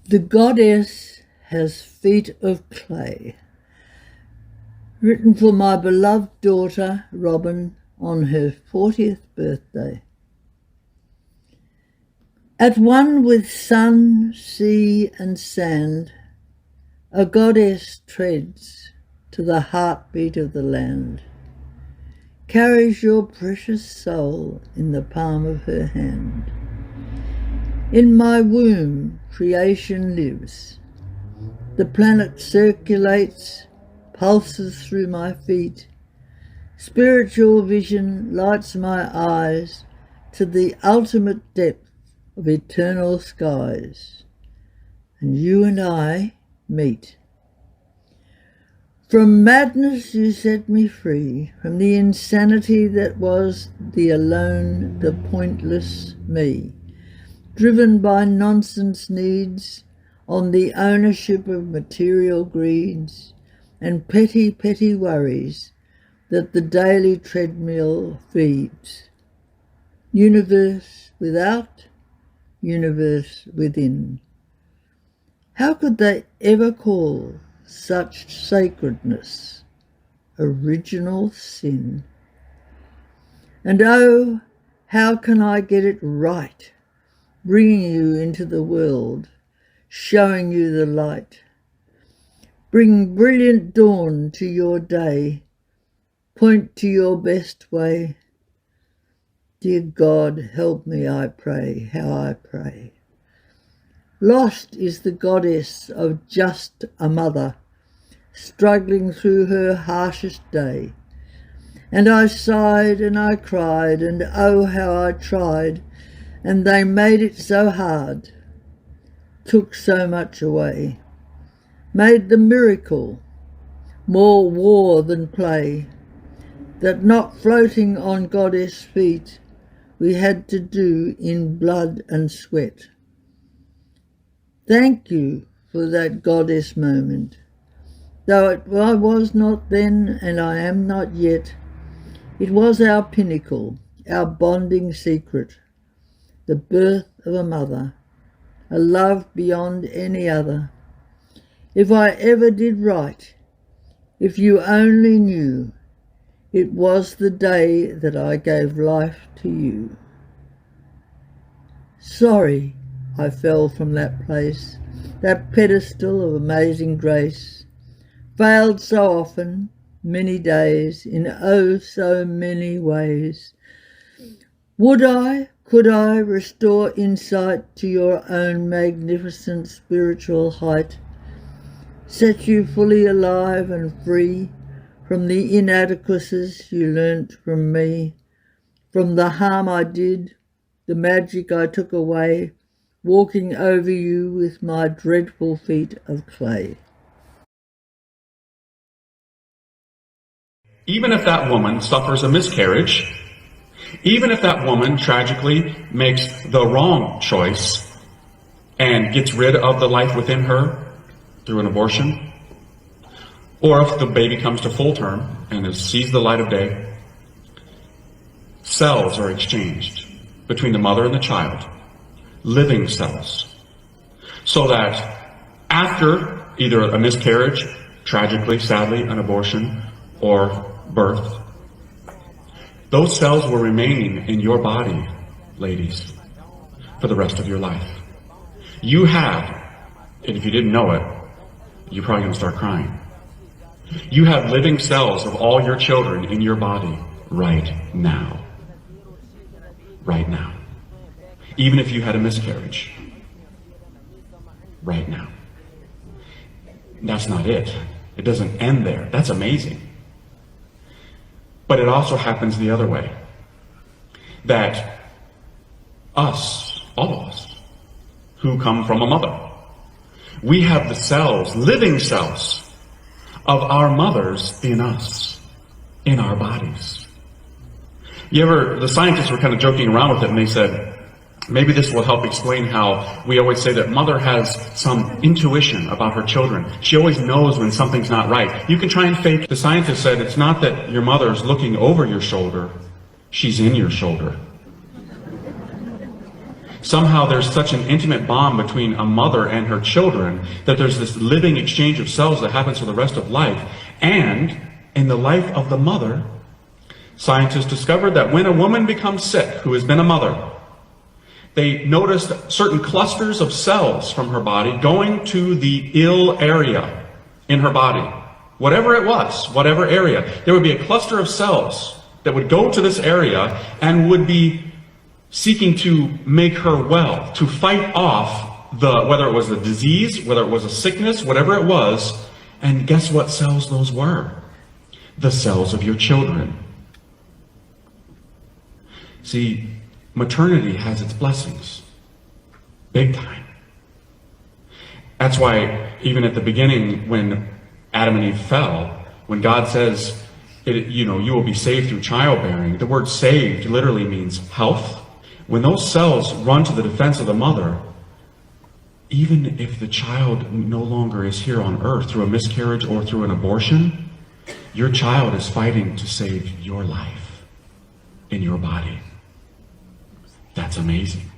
The goddess has feet of clay. Written for my beloved daughter, Robin, on her 40th birthday. At one with sun, sea and sand, a goddess treads to the heartbeat of the land, carries your precious soul in the palm of her hand. In my womb, creation lives. The planet circulates, pulses through my feet. Spiritual vision lights my eyes to the ultimate depth of eternal skies. And you and I meet. From madness you set me free, from the insanity that was the alone, the pointless me. Driven by nonsense needs, on the ownership of material greeds, and petty, petty worries that the daily treadmill feeds. Universe without, universe within. How could they ever call such sacredness original sin? And oh, how can I get it right? Bringing you into the world, showing you the light. Bring brilliant dawn to your day, point to your best way. Dear God, help me, I pray, how I pray. Lost is the goddess of just a mother, struggling through her harshest day. And I sighed and I cried, and oh, how I tried, and they made it so hard, took so much away, made the miracle more war than play, that not floating on goddess feet we had to do in blood and sweat. Thank you for that goddess moment, though I was not then and I am not yet. It was our pinnacle, our bonding secret, the birth of a mother, a love beyond any other. If I ever did right, if you only knew, it was the day that I gave life to you. Sorry I fell from that place, that pedestal of amazing grace, failed so often, many days, in oh so many ways. Could I restore insight to your own magnificent spiritual height, set you fully alive and free from the inadequacies you learnt from me, from the harm I did, the magic I took away, walking over you with my dreadful feet of clay. Even if that woman suffers a miscarriage, even if that woman tragically makes the wrong choice and gets rid of the life within her through an abortion, or if the baby comes to full term and sees the light of day, cells are exchanged between the mother and the child, living cells, so that after either a miscarriage, tragically, sadly, an abortion, or birth, those cells will remain in your body, ladies, for the rest of your life. You have, and if you didn't know it, you're probably going to start crying. You have living cells of all your children in your body right now. Right now. Even if you had a miscarriage. Right now. That's not it. It doesn't end there. That's amazing. But it also happens the other way. That us, all of us, who come from a mother, we have the cells, living cells, of our mothers in us, in our bodies. The scientists were kind of joking around with it, and they said, maybe this will help explain how we always say that mother has some intuition about her children. She always knows when something's not right. You can try and fake. The scientists said it's not that your mother's looking over your shoulder, she's in your shoulder. somehow there's such an intimate bond between a mother and her children that there's this living exchange of cells that happens for the rest of life. And in the life of the mother, scientists discovered that when a woman becomes sick, who has been a mother, they noticed certain clusters of cells from her body going to the ill area in her body. Whatever it was, whatever area, there would be a cluster of cells that would go to this area and would be seeking to make her well, to fight off whether it was a disease, whether it was a sickness, whatever it was. And guess what cells those were? The cells of your children. See, maternity has its blessings. Big time. That's why even at the beginning when Adam and Eve fell, when God says, you will be saved through childbearing, the word saved literally means health. When those cells run to the defense of the mother, even if the child no longer is here on earth through a miscarriage or through an abortion, your child is fighting to save your life in your body. That's amazing.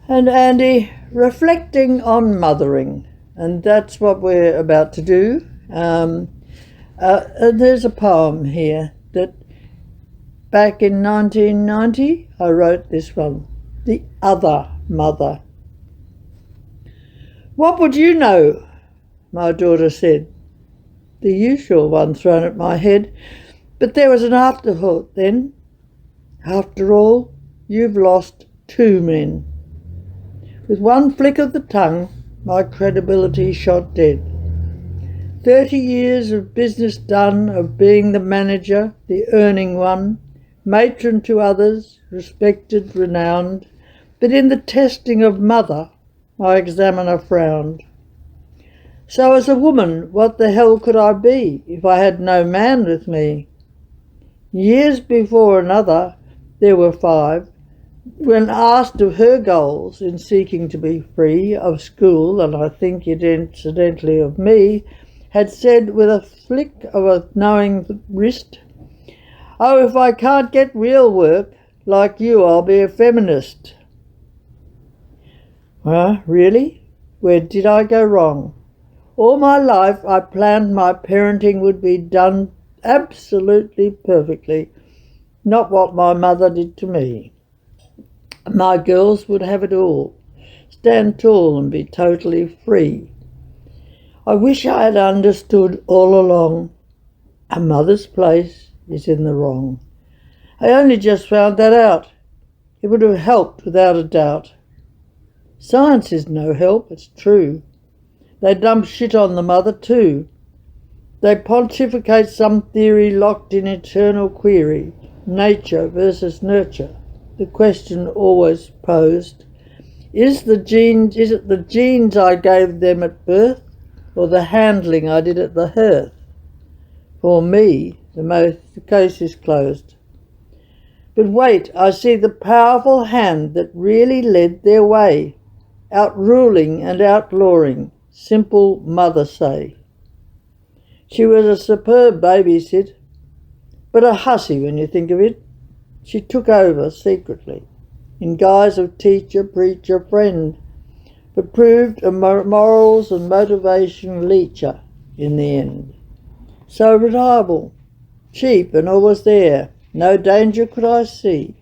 And Andy, reflecting on mothering, and that's what we're about to do. There's a poem here that back in 1990 I wrote this one, The Other Mother. What would you know? My daughter said. The usual one thrown at my head, but there was an afterthought then. After all, you've lost 2 men. With one flick of the tongue, my credibility shot dead. 30 years of business done, of being the manager, the earning one, matron to others, respected, renowned, but in the testing of mother, my examiner frowned. So as a woman, what the hell could I be if I had no man with me? Years before another, there were 5, when asked of her goals in seeking to be free of school, and I think it incidentally of me, had said with a flick of a knowing wrist, "Oh, if I can't get real work like you, I'll be a feminist." Really? Where did I go wrong? All my life I planned my parenting would be done absolutely perfectly, not what my mother did to me. My girls would have it all, stand tall and be totally free. I wish I had understood all along a mother's place is in the wrong. I only just found that out. It would have helped without a doubt. Science is no help, it's true. They dump shit on the mother too. They pontificate some theory locked in eternal query, nature versus nurture. The question always posed, is it the genes I gave them at birth, or the handling I did at the hearth? For me, the case is closed. But wait, I see the powerful hand that really led their way, outruling and outlawing, simple mother say. She was a superb babysit, but a hussy when you think of it. She took over secretly, in guise of teacher, preacher, friend, but proved a morals and motivation leecher in the end. So reliable, cheap and always there, no danger could I see.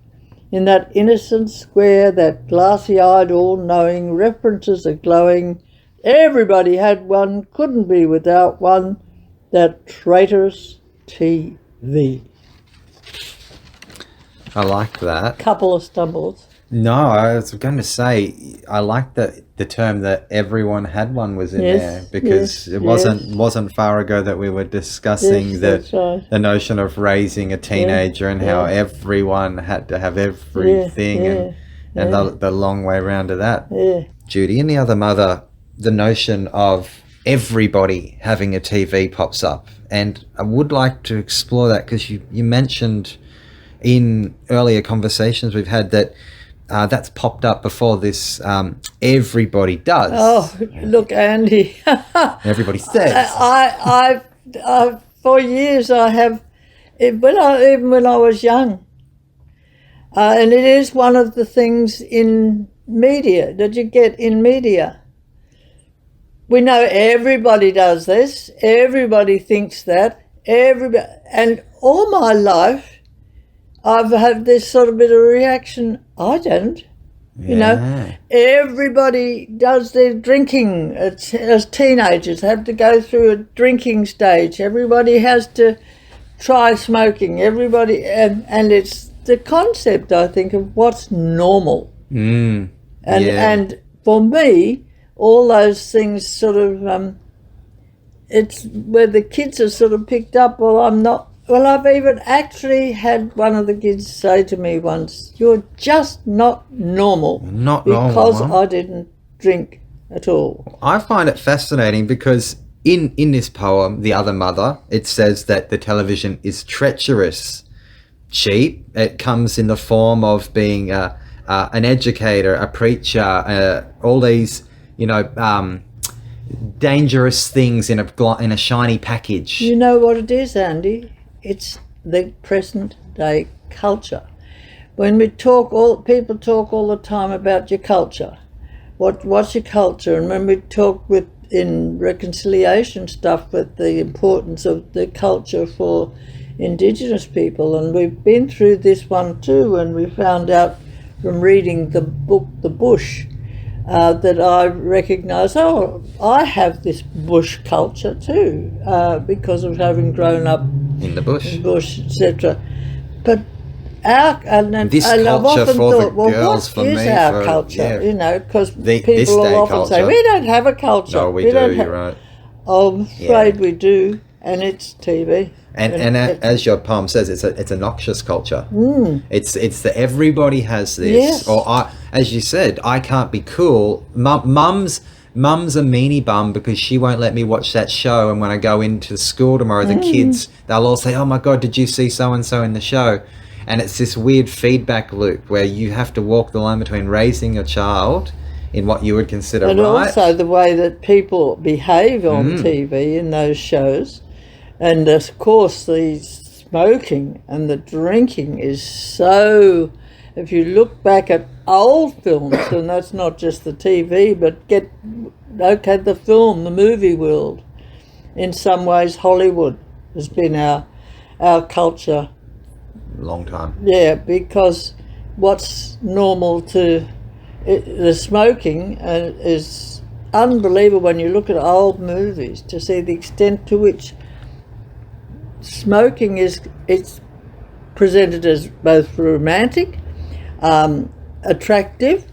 In that innocent square, that glassy-eyed, all-knowing, references are glowing, everybody had one, couldn't be without one, that traitorous TV. I like that. Couple of stumbles. No, I was going to say I like the term that everyone had one was in there, because it wasn't far ago that we were discussing the notion of raising a teenager and how everyone had to have everything and the long way around to that. Yeah. Judy, in The Other Mother, the notion of everybody having a TV pops up, and I would like to explore that because you mentioned in earlier conversations we've had that that's popped up before this. Everybody does. Oh, look, Andy. Everybody says. I for years I have, even when I was young, and it is one of the things in media that you get in media. We know everybody does this. Everybody thinks that. Everybody, and all my life, I've had this sort of bit of reaction. I don't. You know, everybody does their drinking as teenagers, have to go through a drinking stage. Everybody has to try smoking. Everybody, and it's the concept, I think, of what's normal. And for me, all those things sort of, it's where the kids are sort of picked up, well, I'm not. Well, I've even actually had one of the kids say to me once, "You're just not normal." Not normal, because Mum. I didn't drink at all. I find it fascinating because in this poem, The Other Mother, it says that the television is treacherous, cheap. It comes in the form of being an educator, a preacher, all these, dangerous things in a shiny package. You know what it is, Andy? It's the present day culture. When we talk, people talk all the time about your culture. What's your culture? And when we talk in reconciliation stuff with the importance of the culture for Indigenous people, and we've been through this one too, and we found out from reading the book The Bush that I recognise, I have this bush culture too, because of having grown up in the bush, etc. But this I've culture often for thought, the well, girls, what for is me, our culture? yeah. Because This people day will often say, culture. we don't have a culture. No, we do, don't you're right. I'm afraid we do, and it's TV. And as your poem says, it's a noxious culture. It's that everybody has this. Yes. Or as you said, I can't be cool. Mum's a meanie bum because she won't let me watch that show. And when I go into school tomorrow, the kids, they'll all say, "Oh my God, did you see so and so in the show?" And it's this weird feedback loop where you have to walk the line between raising a child in what you would consider and right, also the way that people behave on TV in those shows. And of course the smoking and the drinking is so, if you look back at old films, and that's not just the TV, but the film, the movie world, in some ways Hollywood has been our culture. long time. Yeah, because what's normal to the smoking is unbelievable when you look at old movies to see the extent to which smoking it's presented as both romantic, attractive,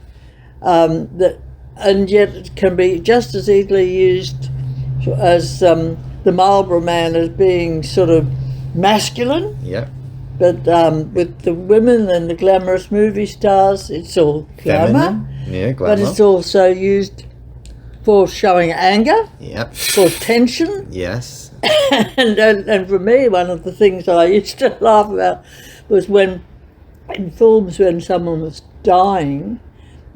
and yet it can be just as easily used as the Marlboro Man as being sort of masculine. Yep. But with the women and the glamorous movie stars, it's all glamour. Feminine. Yeah, glamour. But it's also used for showing anger, Yep. for tension. Yes. And for me, one of the things I used to laugh about was when, in films, when someone was dying,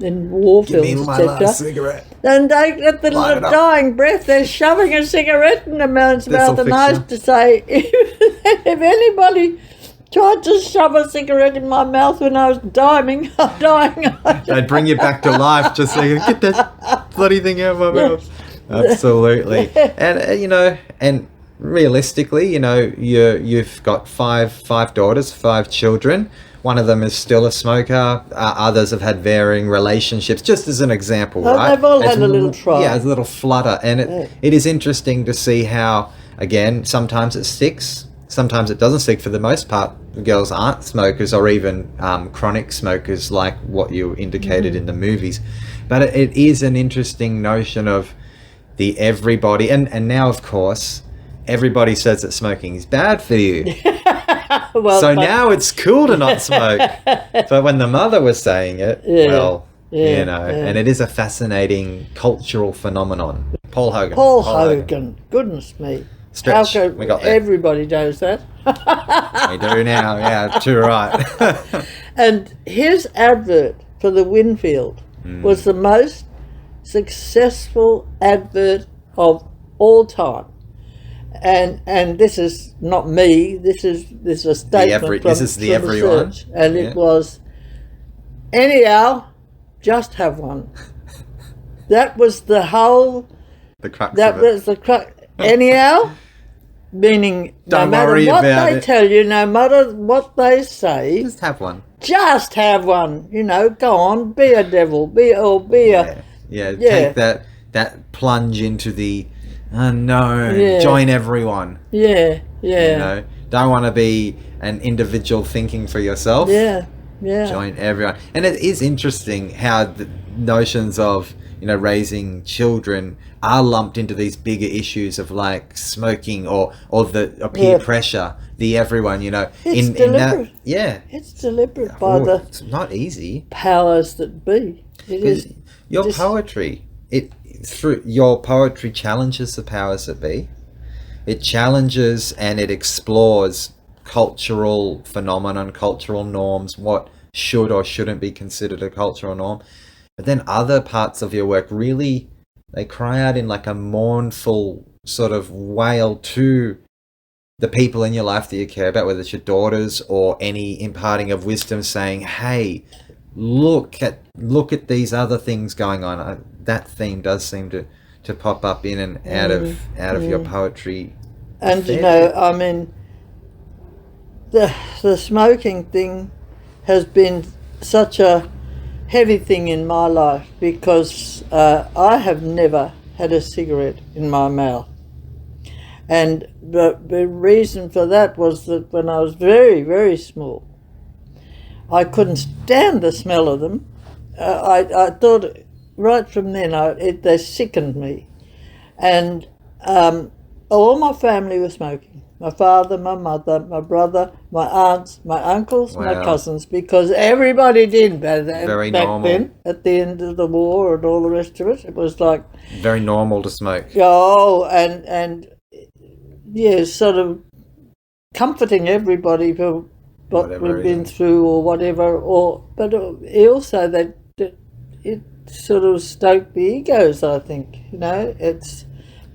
in war films, etc., cigarette. and they, at the Light it up. dying breath, they're shoving a cigarette in a man's mouth, This'll and I fix used to say, if anybody tried to shove a cigarette in my mouth when I was dying, They'd bring you back to life just so you get that bloody thing out of my mouth. Absolutely. And, and realistically, you've got five daughters, 5 children. One of them is still a smoker. Others have had varying relationships, just as an example, right? They've all had a little try. Yeah, a little flutter. And it is interesting to see how, again, sometimes it sticks, sometimes it doesn't stick. For the most part, girls aren't smokers or even chronic smokers like what you indicated in the movies. But it is an interesting notion of the everybody. And now, of course, everybody says that smoking is bad for you. Now it's cool to not smoke. But when the mother was saying it, and it is a fascinating cultural phenomenon. Paul Hogan. Paul Hogan. Goodness me. Stretch. How We got there. everybody knows that. We do now. Yeah, too right. And his advert for the Winfield was the most successful advert of all time. And this is not me. This is a statement this is the everyone. research, and it was, anyhow, just have one. That was the whole. The crux That of it. was the crux. Anyhow, meaning Don't no matter worry what about they it. tell you, no matter what they say, Just have one. just have one. You know, go on, be a devil, be a. Yeah. Yeah. Take that plunge into the unknown. Yeah. Join everyone. Yeah, yeah, You know, don't want to be an individual thinking for yourself. yeah. Join everyone. And it is interesting how the notions of, you know, raising children are lumped into these bigger issues of like smoking or the peer Yeah. pressure, the everyone, you know. It's in deliberate. that, yeah. It's deliberate by Oh, the it's not easy. powers that be. It Because is. your just- poetry, through your poetry challenges the powers that be. It challenges and it explores cultural phenomenon, cultural norms, what should or shouldn't be considered a cultural norm. But then other parts of your work really, they cry out in like a mournful sort of wail to the people in your life that you care about, whether it's your daughters or any imparting of wisdom, saying, hey, look at these other things going on. That theme does seem to pop up in and out of your poetry. And you know, I mean, the smoking thing has been such a heavy thing in my life because I have never had a cigarette in my mouth. And the reason for that was that when I was very, very small, I couldn't stand the smell of them. I thought right from then they sickened me. And all my family were smoking. My father, my mother, my brother, my aunts, my uncles, my Wow. cousins, because everybody did Very back normal. then, at the end of the war and all the rest of it. It was like, Very normal to smoke. and yeah, sort of comforting everybody for what Whatever we've been reason. through or whatever. But also that it sort of stoked the egos. I think, you know, it's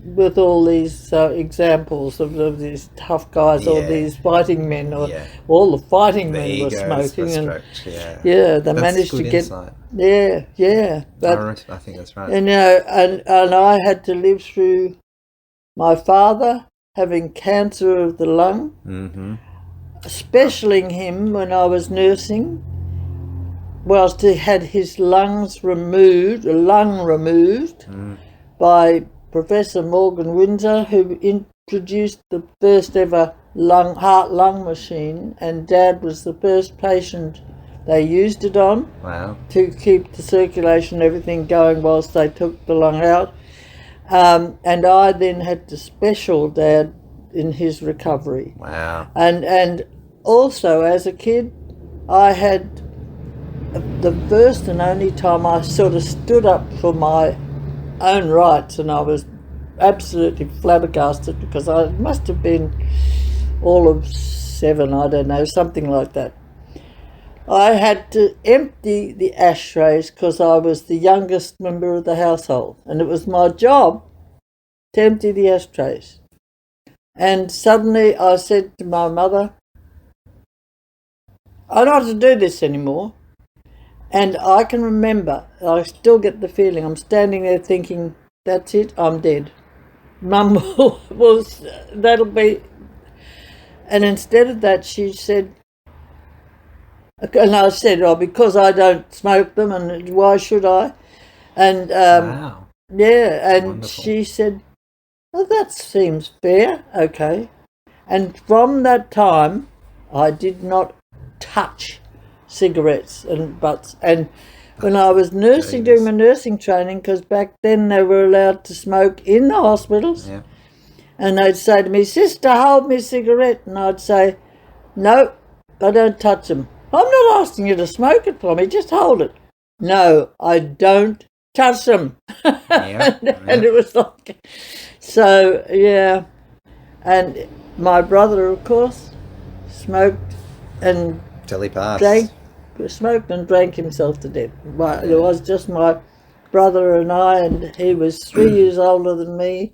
with all these examples of these tough guys or Yeah. these fighting men or Yeah. all the fighting The men were egos smoking were and stroked, yeah. yeah, they That's managed to good get insight. yeah. But I think that's right. and you know, and I had to live through my father having cancer of the lung, Mm-hmm. specialing him when I was nursing, whilst he had his lung removed by Professor Morgan Windsor, who introduced the first ever heart-lung machine, and Dad was the first patient they used it on Wow. to keep the circulation and everything going whilst they took the lung out. And I then had to special Dad in his recovery. Wow. And also as a kid, I had the first and only time I sort of stood up for my own rights, and I was absolutely flabbergasted because I must have been all of 7, I don't know, something like that. I had to empty the ashtrays because I was the youngest member of the household, and it was my job to empty the ashtrays. And suddenly I said to my mother, I don't want to do this anymore. And I can remember, I still get the feeling, I'm standing there thinking, that's it, I'm dead. Mum that'll be... And instead of that, she said, and I said, oh, because I don't smoke them, and why should I? And Wow. yeah, and Wonderful. she said, well, that seems fair, okay. And from that time, I did not touch cigarettes and butts. And when I was nursing, doing my nursing training, because back then they were allowed to smoke in the hospitals, Yeah. and they'd say to me, sister, hold me a cigarette. And I'd say, no, I don't touch them. I'm not asking you to smoke it for me, just hold it. No, I don't touch them. Yeah. And it was like, so, yeah. And my brother, of course, smoked and Till he passed. smoked and drank himself to death. It was just my brother and I, and he was 3 years older than me,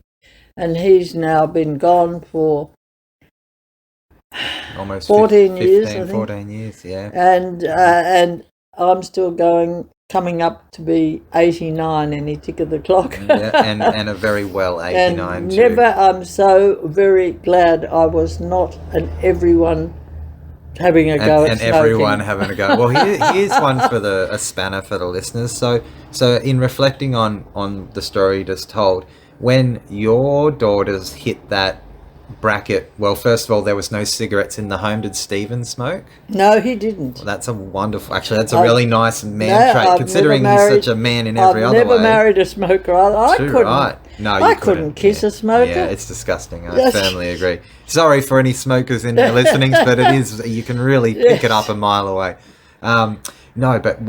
and he's now been gone for Almost 14 15, years, I think. 14 years, yeah. and I'm still going coming up to be 89 any tick of the clock. Yeah, and a very well 89 and too. never, I'm so very glad I was not an everyone having a go at and smoking. everyone having a go. Well, here's one for a spanner for the listeners. So in reflecting on the story you just told, when your daughters hit that bracket, well, first of all, there was no cigarettes in the home. Did Stephen smoke? No, he didn't. Well, that's a wonderful. Actually, that's a really nice man trait, I've considering never he's married- such a man in every I've other way. never married a smoker. I Too couldn't. right. No, you I couldn't kiss Yeah. a smoker. Yeah, it's disgusting. I Yes. firmly agree. Sorry for any smokers in there listening, but it is. You can really pick it up a mile away. No, but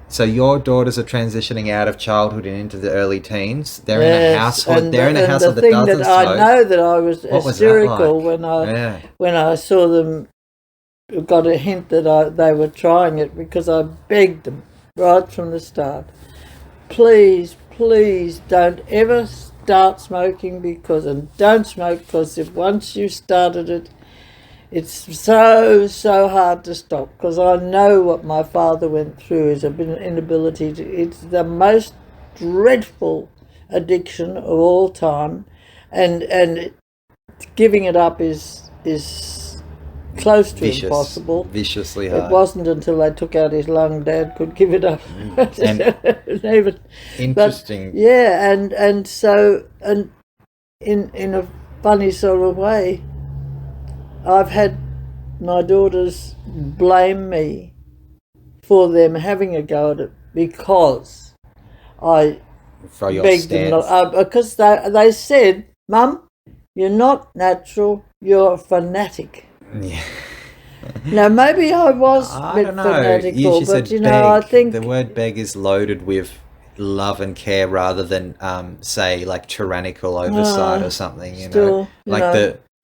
so your daughters are transitioning out of childhood and into the early teens. They're in a household. They're in a household that doesn't the thing that smoke. I know that I was What was that hysterical like? when I saw them, got a hint that they were trying it, because I begged them right from the start, please don't ever start smoking, and don't smoke, because if once you started it, it's so hard to stop, because I know what my father went through is an inability to. It's the most dreadful addiction of all time, and giving it up is close to impossible. Viciously hard. It wasn't until they took out his lung Dad could give it up. And interesting. But, yeah, and so in a funny sort of way, I've had my daughters blame me for them having a go at it, because I For your begged them stance. not, because they said, Mum, you're not natural, you're a fanatic. Yeah. Now, maybe I was a I bit don't know. fanatical, You but said I beg. think The word beg is loaded with love and care rather than say like tyrannical oversight or something, you know.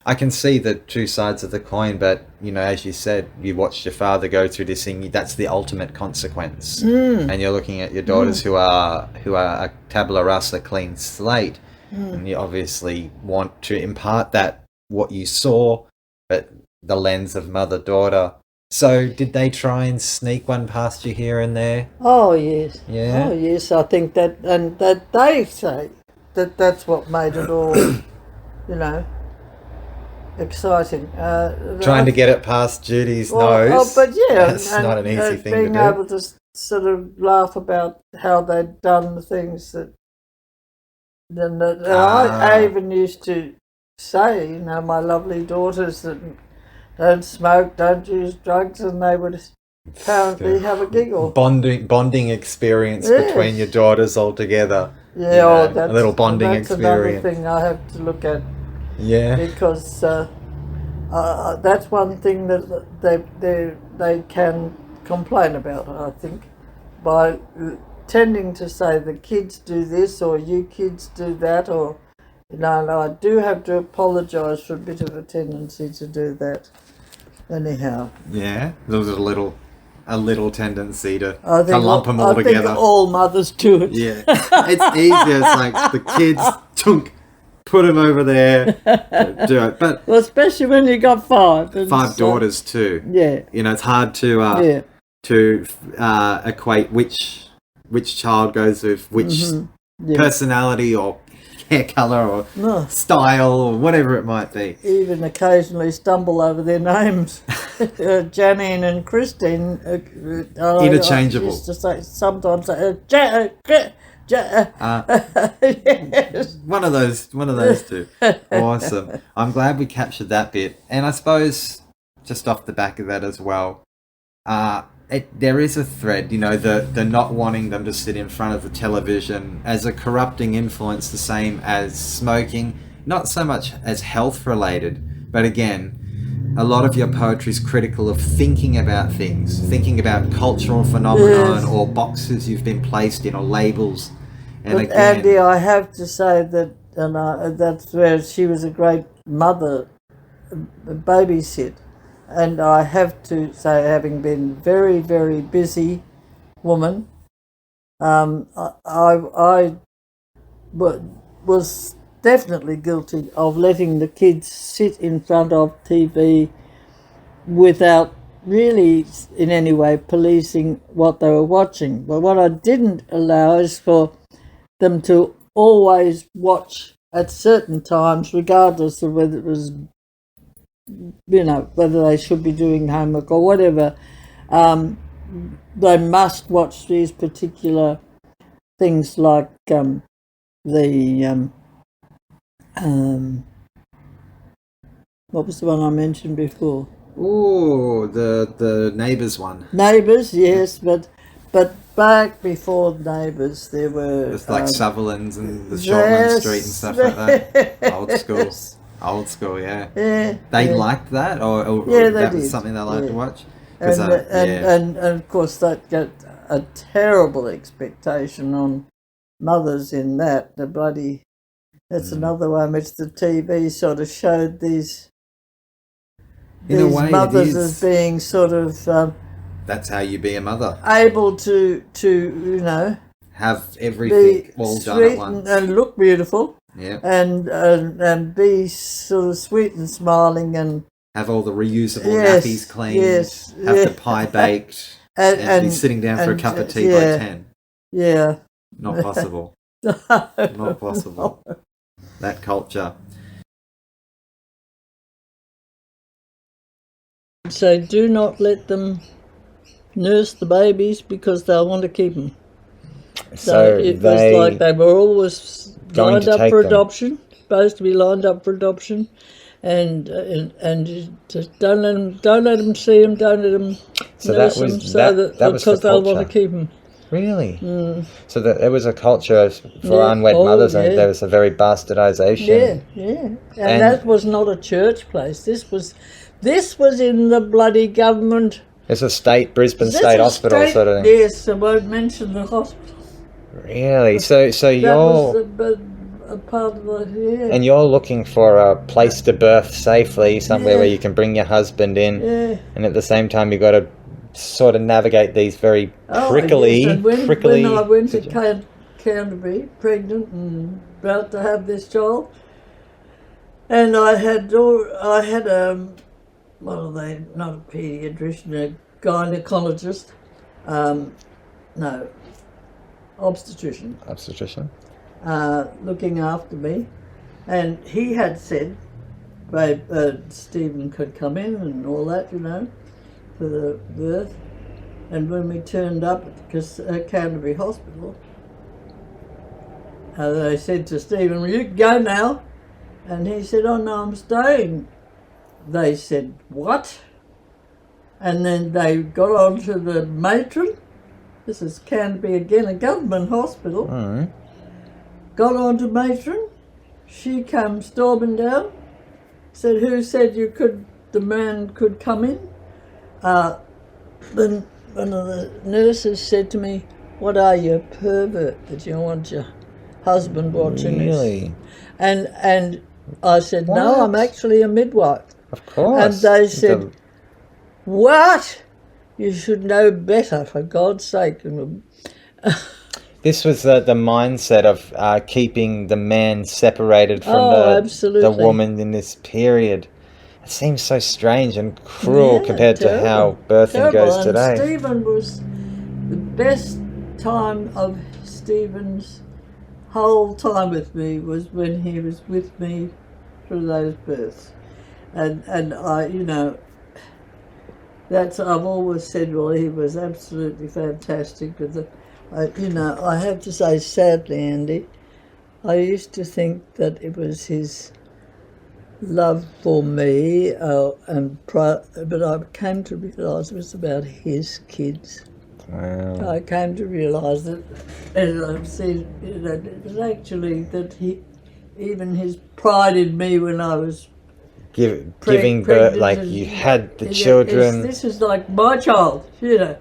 I can see the two sides of the coin, but you know, as you said, you watched your father go through this thing. That's the ultimate consequence, and you're looking at your daughters who are a tabula rasa, clean slate, and you obviously want to impart that what you saw, but the lens of mother-daughter. So, did they try and sneak one past you here and there? Oh yes, Yeah. oh yes. I think that, and that they say that's what made it all, you know, exciting. Trying to get it past Judy's well, nose. but yeah, That's not an easy thing to being do. able to sort of laugh about how they'd done the things that. Then I even used to say, you know, my lovely daughters that don't smoke, don't use drugs, and they would apparently have a giggle. Bonding experience Yes. between your daughters all together. Yeah, You know, that's a little bonding that's experience. another thing I have to look at, Yeah. because that's one thing that they can complain about, I think, by tending to say the kids do this or you kids do that, or you know, and I do have to apologise for a bit of a tendency to do that. Anyhow, Yeah. There was a little tendency to I think lump them all I think together. all mothers do it. Yeah. It's easier. It's like the kids, chunk, put them over there, do it. But Well, especially when you got five. And 5 so- daughters too. Yeah, You know, it's hard to yeah. equate which child goes with which Yeah. personality or hair color or No. style or whatever it might be. Even occasionally stumble over their names. Janine and Christine. Interchangeable. I used to say sometimes. Yes. One of those two. Awesome. I'm glad we captured that bit. And I suppose just off the back of that as well, there is a thread, you know, the not wanting them to sit in front of the television as a corrupting influence, the same as smoking, not so much as health related, but again, a lot of your poetry is critical of thinking about things, thinking about cultural phenomenon Yes. or boxes you've been placed in or labels. And But again, Andy, I have to say that, and that's where she was a great mother, babysit. And I have to say, having been very, very busy woman, I was definitely guilty of letting the kids sit in front of TV without really in any way policing what they were watching. But what I didn't allow is for them to always watch at certain times, regardless of whether it was, whether they should be doing homework or whatever. They must watch these particular things like what was the one I mentioned before? Oh, the Neighbours one. Neighbours, yes, but back before Neighbours, there were it's like Sutherland's and the Shortman Street and stuff like that. Old school, yeah. Yeah. They liked that, or they that did. was something they liked to watch. And of course that got a terrible expectation on mothers in that. That's another one which the TV sort of showed these mothers as being sort of that's how you be a mother, able to have everything all done at once and look beautiful, and be sort of sweet and smiling and have all the reusable nappies cleaned, have the pie baked, and be sitting down for a cup of tea by 10. Yeah. Not possible. Not possible. No. That culture. So do not let them nurse the babies because they'll want to keep them. So it was like they were always lined up for adoption, supposed to be lined up for adoption. And just don't let them see them, don't let them nurse them, because they'll want to keep them. Really? So that there was a culture for unwed mothers, and there was a very bastardization. Yeah. And that was not a church place. This was in the bloody government. It's a Brisbane State Hospital sort of thing. Yes, I won't mention the hospital. Really? So you're a part of the, and you're looking for a place to birth safely, somewhere where you can bring your husband in, and at the same time you've got to sort of navigate these very prickly. And when I went to Canterbury, pregnant and about to have this child, and I had what are they? Not a paediatrician, a gynecologist, obstetrician. Looking after me, and he had said, Stephen could come in and all that, for the birth. And when we turned up at Canterbury Hospital, they said to Stephen, "Well, you can go now," and he said, "Oh no, I'm staying." They said, "What?" And then they got on to the matron. This is Canterbury again, a government hospital. Got on to matron. She came storming down. Said, "Who said the man could come in?" Then one of the nurses said to me, "What are you, a pervert, that you want your husband watching this?" And I said, "No, I'm actually a midwife." Of course. And they said, "What? You should know better, for God's sake." This was the mindset of keeping the man separated from the woman in this period. It seems so strange and cruel compared to how birthing goes today. And Stephen was the best time of Stephen's whole time with me was when he was with me through those births. And I, I've always said, well, he was absolutely fantastic. But I have to say, sadly, Andy, I used to think that it was his love for me, but I came to realise it was about his kids. Wow. I came to realise that, as I've said, it was actually that even his pride in me when I was giving birth, like you had the children. This is like my child, Wow.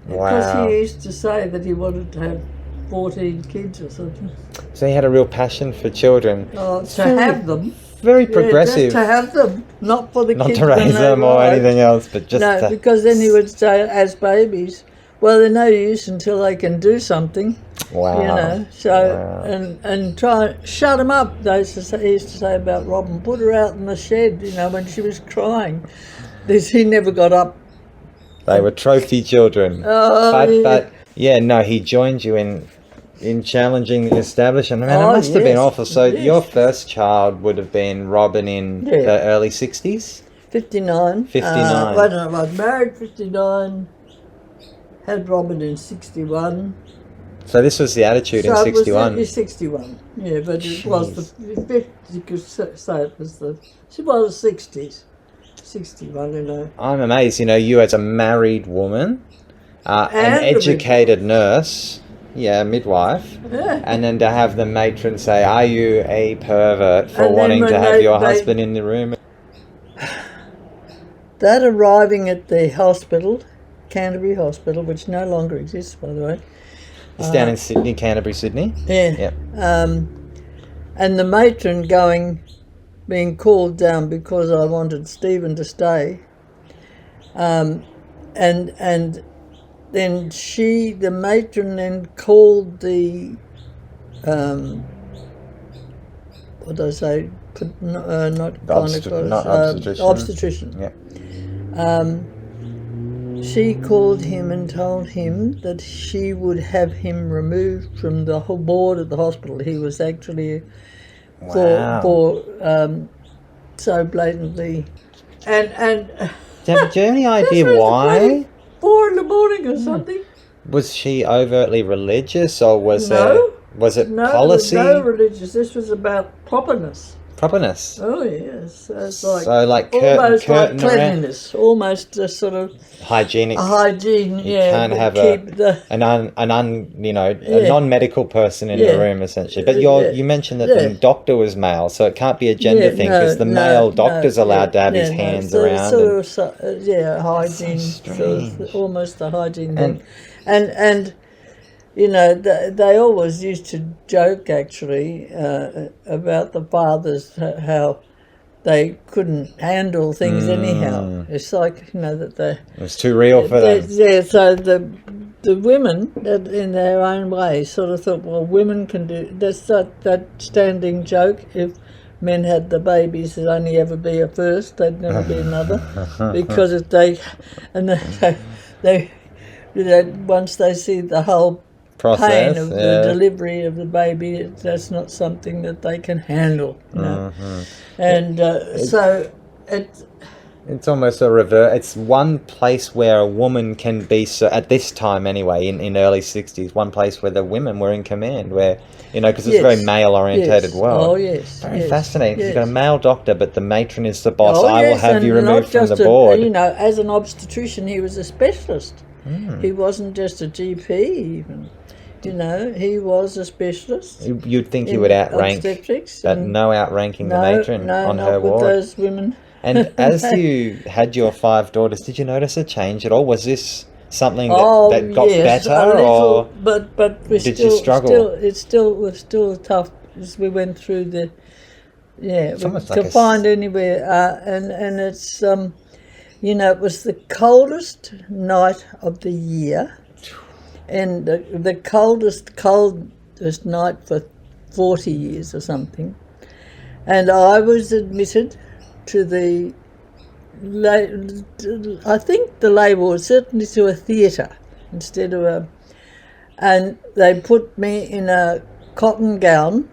Because he used to say that he wanted to have 14 kids or something. So he had a real passion for children. Have them. Very progressive. Just to have them, not for the kids. Not to raise them or anything else, but just because then he would say, as babies, well, they're no use until they can do something. Wow. And try shut them up. He used to say about Robin, put her out in the shed, when she was crying. He never got up They were trophy children. But no, he joined you in challenging the establishment. Man, it must have been awful. So your first child would have been Robin in the early 60s? 59. 59. I don't know, I was married 59, had Robin in 61. So this was the attitude in 61? It was 61, yeah, but it was you could say it was she was the 60s. 61, you know. I'm amazed, you as a married woman, an educated nurse, midwife, and then to have the matron say, "Are you a pervert for wanting to have your husband in the room?" That arriving at the hospital, Canterbury Hospital, which no longer exists, by the way. It's down in Sydney, Canterbury, Sydney. Yeah. Yep. And the matron being called down because I wanted Stephen to stay. And then the matron then called the, what did I say? Not gynecologist, obstetrician. Yeah. She called him and told him that she would have him removed from the whole board of the hospital. He was actually for so blatantly, and do you have any idea why? 4 in the morning or something. Was she overtly religious, or was it policy? No religious. This was about properness. Properness. Oh yes, it's like almost like cleanliness, almost just sort of hygienic. Hygiene, you can't have a non-medical person in the room essentially. But you mentioned that the doctor was male, so it can't be a gender thing because the male doctor's allowed to have his hands around. Hygiene, so almost a hygiene thing, and. They always used to joke, actually, about the fathers, how they couldn't handle things anyhow. It's like, that they... It was too real for them. Yeah, so the women, in their own way, sort of thought, well, women can do... That's that standing joke, if men had the babies, there'd only ever be a first, there'd never be another. Because if they... And they once they see the whole... process, pain of the delivery of the baby, that's not something that they can handle, and so it's almost a reverse. It's one place where a woman can be, so at this time anyway, in early 60s, one place where the women were in command, where because it's a very male orientated world. Very fascinating. You've got a male doctor, but the matron is the boss. I will have you removed from the board. As an obstetrician, he was a specialist. He wasn't just a GP even. He was a specialist. You'd think he would outrank, but no outranking the matron on her ward. With those women. And as you had your 5 daughters, did you notice a change at all? Was this something that got better, a little, or but did you struggle? It was still tough as we went through the find anywhere, and it's it was the coldest night of the year. And the coldest night for 40 years or something. And I was admitted to I think the label was certainly to a theatre instead of and they put me in a cotton gown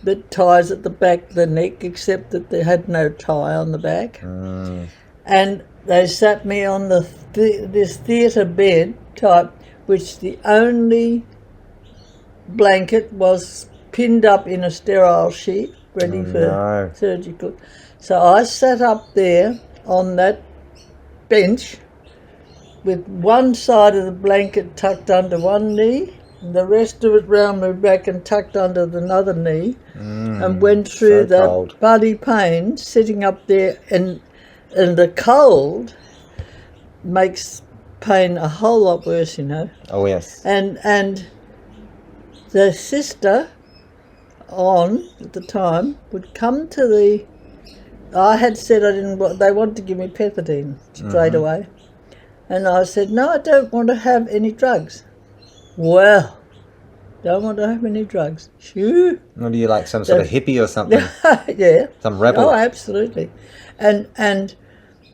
that ties at the back of the neck, except that they had no tie on the back. And they sat me on this theatre bed type, which the only blanket was pinned up in a sterile sheet, ready for surgical. So I sat up there on that bench with one side of the blanket tucked under one knee and the rest of it round my back and tucked under another knee, and went through that bloody pain sitting up there, and the cold makes pain a whole lot worse, Oh yes. And the sister at the time would come to I had said I didn't want, they wanted to give me pethidine straight away, and I said no, I don't want to have any drugs. Well, don't want to have any drugs. Sure. What are you, like some sort of hippie or something? Yeah. Some rebel. Oh, absolutely. And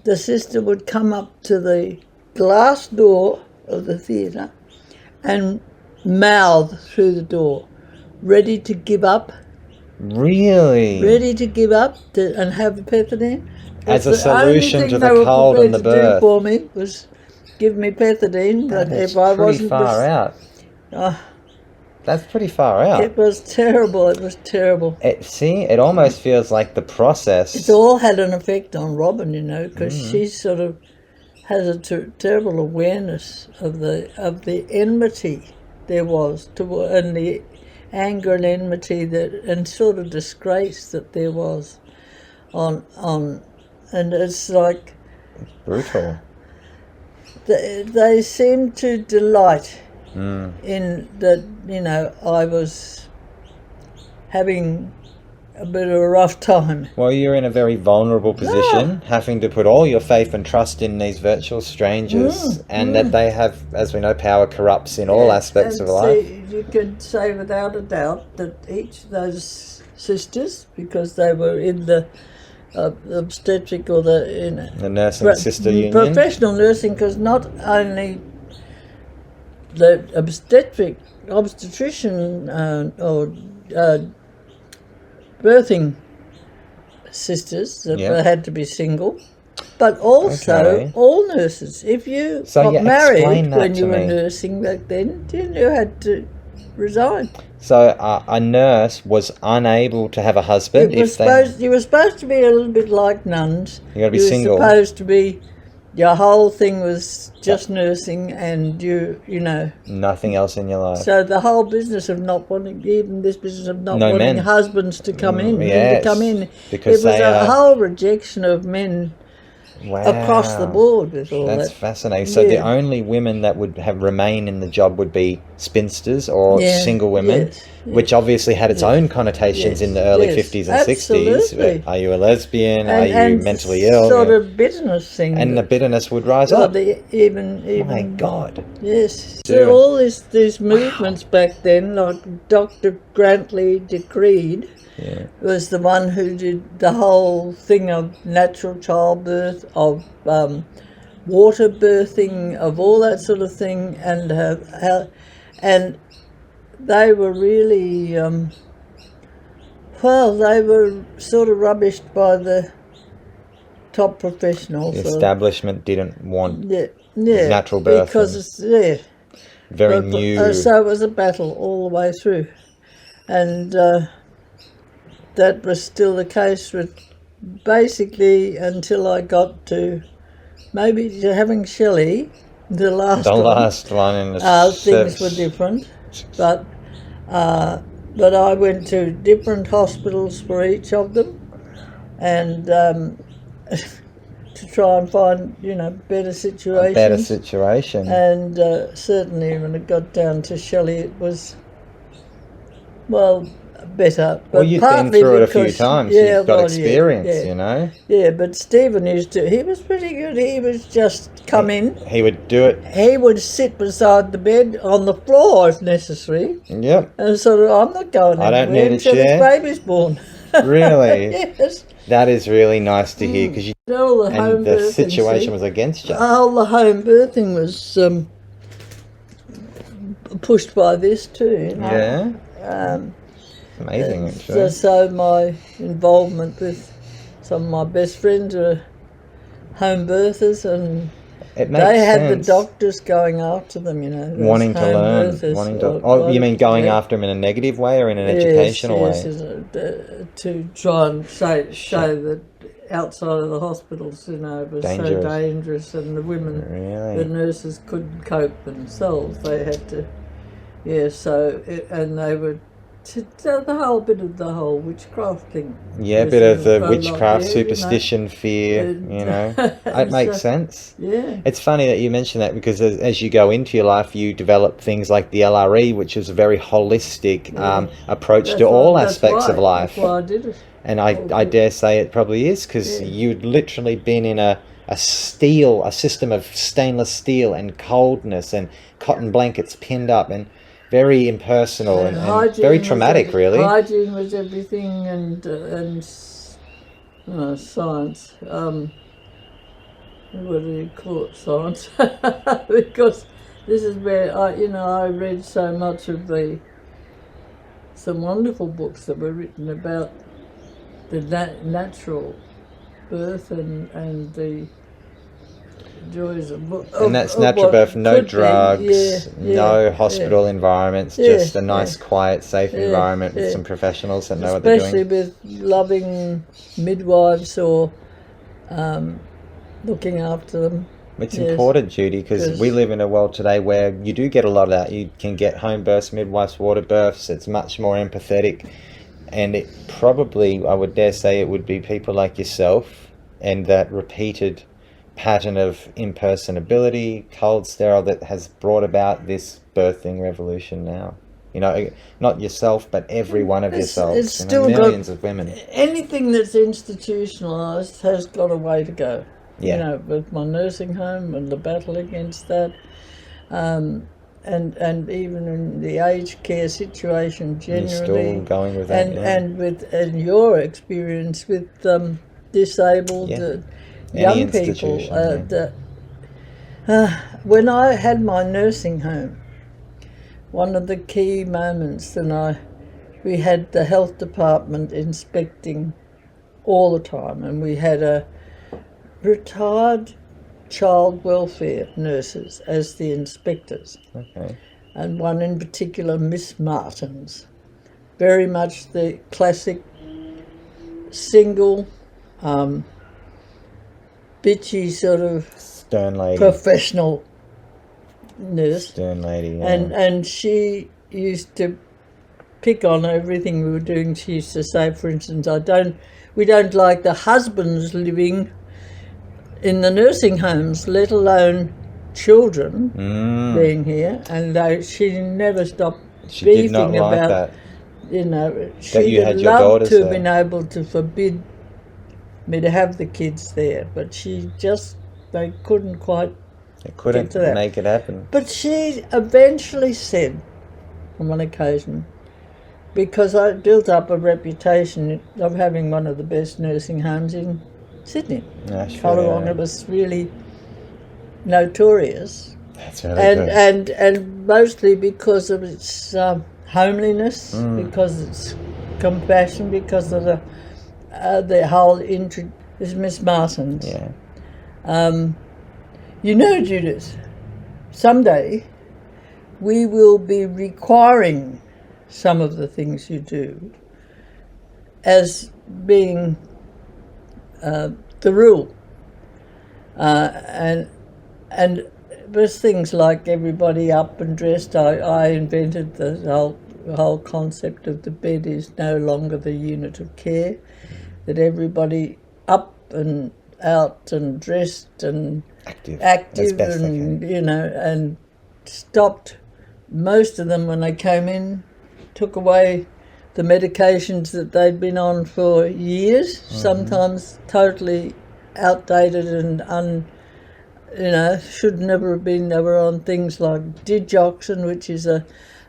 the sister would come up to the glass door of the theatre and mouth through the door, ready to give up. Really? Ready to give up and have pethidine. As a solution to the cold and the birth. For me was give me pethidine, but if I wasn't far out. That's pretty far out. It was terrible. It was terrible. It almost feels like the process. It's all had an effect on Robin, you know, because she sort of has a terrible awareness of the enmity there was and the anger and enmity and sort of disgrace that there was on, and it's like brutal. They seem to delight in that, you know, I was having a bit of a rough time. Well, you're in a very vulnerable position, having to put all your faith and trust in these virtual strangers, and that they have, as we know, power corrupts in all aspects of life. You could say without a doubt that each of those sisters, because they were in the obstetric or the nursing sister union, professional nursing, because not only the obstetrician or birthing sisters that had to be single, but also all nurses. If you got married when you were nursing back then you had to resign. So a nurse was unable to have a husband. You were supposed to be a little bit like nuns. You got to be single. You were supposed to be. Your whole thing was just nursing, and you know nothing else in your life. So the whole business of not wanting, even this business of not wanting men. Husbands to come in, yes, to come in, because it was a whole rejection of men across the board with all that. That's fascinating. So the only women that would have remain in the job would be spinsters or single women, which obviously had its own connotations in the early 50s and 60s. Are you a lesbian? Are you mentally ill? Sort of bitterness thing. And the bitterness would rise up. Even my God. Yes. So all these movements back then, like Dr. Grantley Decreed, was the one who did the whole thing of natural childbirth, of water birthing, of all that sort of thing, and they were really they were sort of rubbished by the top professionals. The establishment didn't want natural birth because it's very new. So it was a battle all the way through, and that was still the case with basically until I got to maybe having Shelley, the last one in the things were different, but I went to different hospitals for each of them, and to try and find better situations. Better situation. And certainly when it got down to Shelley, it was better. But you've been through it a few times. You've got experience, you know. Yeah, but Stephen he was pretty good. He was just come in. He would do it. He would sit beside the bed on the floor if necessary. Yep. And sort of, I'm not going anywhere. I don't need a chair. Until this baby's born. Really? Yes. That is really nice to hear, because the situation was against you. All the home birthing was pushed by this too. Yeah. Amazing, actually. So my involvement with some of my best friends were home birthers, and they had the doctors going after them, wanting to learn. You mean going after them in a negative way or in an educational way? To try and show that outside of the hospitals, it was so dangerous, and the women, the nurses couldn't cope themselves. They had to, and they were. The whole witchcraft thing. Yeah, a bit of the witchcraft, superstition, fear, It makes sense. Yeah. It's funny that you mention that, because as you go into your life, you develop things like the LRE, which is a very holistic approach to all aspects of life. That's why I did it. And I dare say it probably is, because you'd literally been in a system of stainless steel and coldness and cotton blankets pinned up and very impersonal and very traumatic, really. Hygiene was everything, and science. what do you call it, science, because this is where I read so much of some wonderful books that were written about the natural birth and the joys of and that's natural birth, no drugs, no hospital yeah. environments, just a nice, quiet, safe environment with some professionals that know what they're doing. Especially with loving midwives or looking after them. It's important, Judy, because we live in a world today where you do get a lot of that. You can get home births, midwives, water births. It's much more empathetic. And it probably, I would dare say, it would be people like yourself and that repeated pattern of impersonability, cold, sterile, that has brought about this birthing revolution now. You know, not yourself, but every one of yourselves. It's still millions of women. Anything that's institutionalised has got a way to go. Yeah. You know, with my nursing home and the battle against that, and even in the aged care situation generally. You're still going with that, and your experience with disabled young people. When I had my nursing home, one of the key moments, we had the health department inspecting all the time, and we had a retired child welfare nurses as the inspectors. Okay. And one in particular, Miss Martins, very much the classic single, bitchy sort of stern lady, professional nurse. Stern lady, yeah. And she used to pick on everything we were doing. She used to say, for instance, we don't like the husbands living in the nursing homes, let alone children being here. And she never stopped beefing about that. You know, she would love to have been able to forbid me to have the kids there, but they couldn't quite. They couldn't make it happen. But she eventually said, on one occasion, because I built up a reputation of having one of the best nursing homes in Sydney. Coloronga was really notorious. That's really good. And mostly because of its homeliness, because of its compassion, because of the whole is Miss Martins. Yeah. You know, Judith, someday we will be requiring some of the things you do as being the rule, and there's things like everybody up and dressed. I invented the whole concept of the bed is no longer the unit of care, that everybody up and out and dressed and active and and stopped most of them when they came in, took away the medications that they'd been on for years, sometimes totally outdated and should never have been. They were on things like digoxin, which is a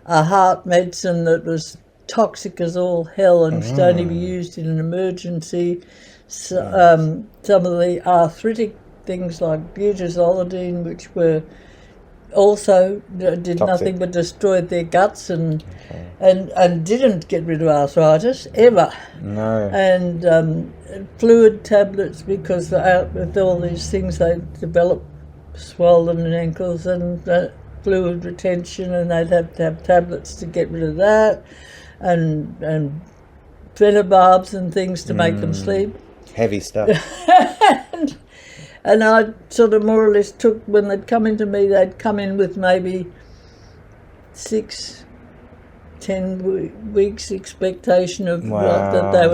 heart medicine that was toxic as all hell and should only be used in an emergency. So, some of the arthritic things like butazolidine, which were also did toxic. Nothing but destroyed their guts and didn't get rid of arthritis ever. No. And fluid tablets, because with all these things they develop swollen ankles and fluid retention, and they'd have to have tablets to get rid of that, and phenobarbs and things to make them sleep. Heavy stuff. And I sort of more or less took, when they'd come into me, they'd come in with maybe 6-10 weeks expectation of that they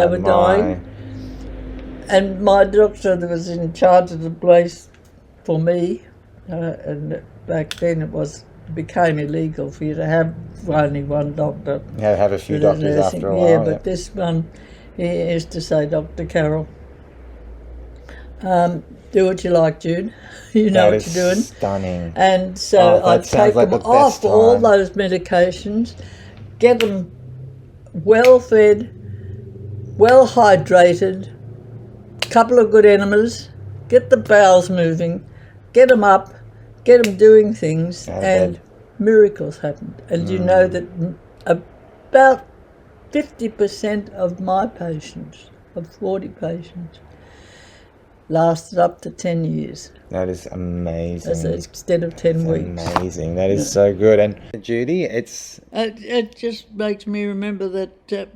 were dying. And my doctor that was in charge of the place for me, and back then it became illegal for you to have only one doctor. Yeah, have a few doctors after a while. Yeah, but this one, he used to say, Dr. Carroll, do what you like, Jude. You know what you're doing. Stunning. And so I'd take them off all those medications, get them well fed, well hydrated, couple of good enemas, get the bowels moving, get them up, get them doing things, and miracles happened. And you know that about 50% of my patients, of 40 patients, lasted up to 10 years. That is amazing. Instead of 10 weeks. Amazing. That is so good. And Judy, it just makes me remember that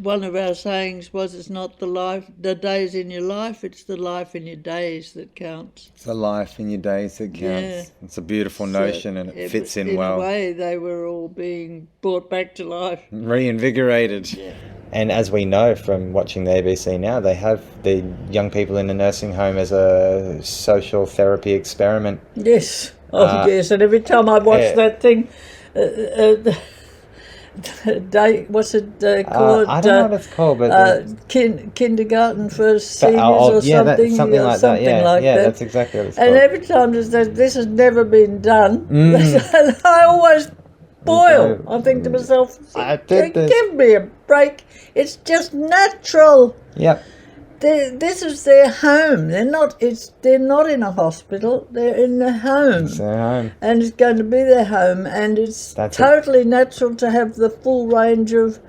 one of our sayings was, it's not the days in your life, it's the life in your days that counts. It's the life in your days that counts. Yeah. It's a beautiful notion, and it fits in well. In a way, they were all being brought back to life. Reinvigorated. Yeah. And as we know from watching the ABC now, they have the young people in the nursing home as a social therapy experiment. Yes. Yes. And every time I watch that thing, what's it called? I don't know what it's called, but kindergarten first seniors or something. Something like that. Yeah, that's exactly what it's called. And every time this has never been done, I always boil. I think to myself, give me a break. It's just natural. Yep. This is their home. They're not in a hospital. They're in their home. It's their home. And it's going to be their home. And it's totally natural to have the full range of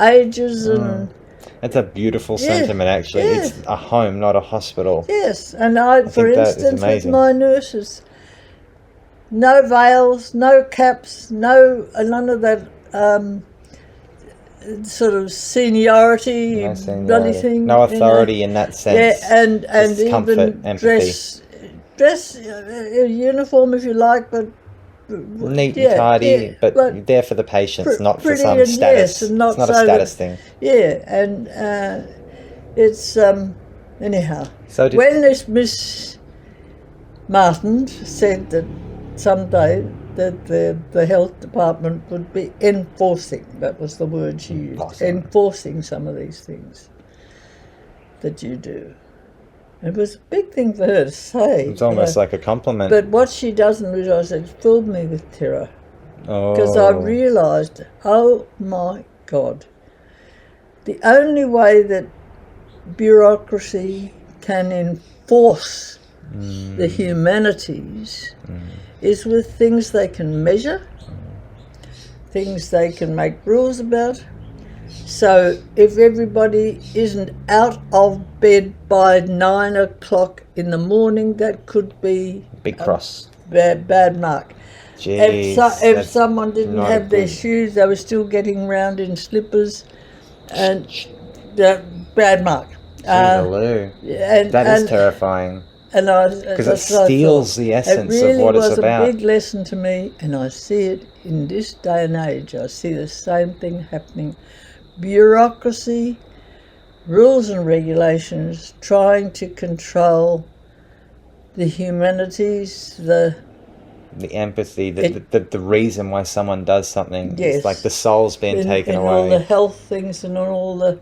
ages and. That's a beautiful sentiment, actually. Yeah. It's a home, not a hospital. Yes, and for instance, with my nurses, no veils, no caps, none of that sort of seniority, bloody thing. No authority in that sense. Yeah, and even comfort, dress uniform if you like, but neat and tidy, but there for the patients, not for some status. Yes, and it's not a status thing. Yeah, and it's anyhow. So when this Miss Martin said that someday that the health department would be enforcing, that was the word she used, enforcing some of these things that you do. It was a big thing for her to say. It's almost like a compliment. But what she doesn't realise, it filled me with terror. Because I realised, oh my God, the only way that bureaucracy can enforce the humanities is with things they can measure, things they can make rules about. So if everybody isn't out of bed by 9 o'clock in the morning, that could be big cross, bad mark. Jeez, if someone didn't have their shoes, they were still getting round in slippers, and bad mark. That is terrifying. Because it steals the essence of what it's about. It really was a big lesson to me, and I see it in this day and age. I see the same thing happening. Bureaucracy, rules and regulations, trying to control the humanities, the empathy, the reason why someone does something. Yes. It's like the soul's being taken away. All the health things and all the...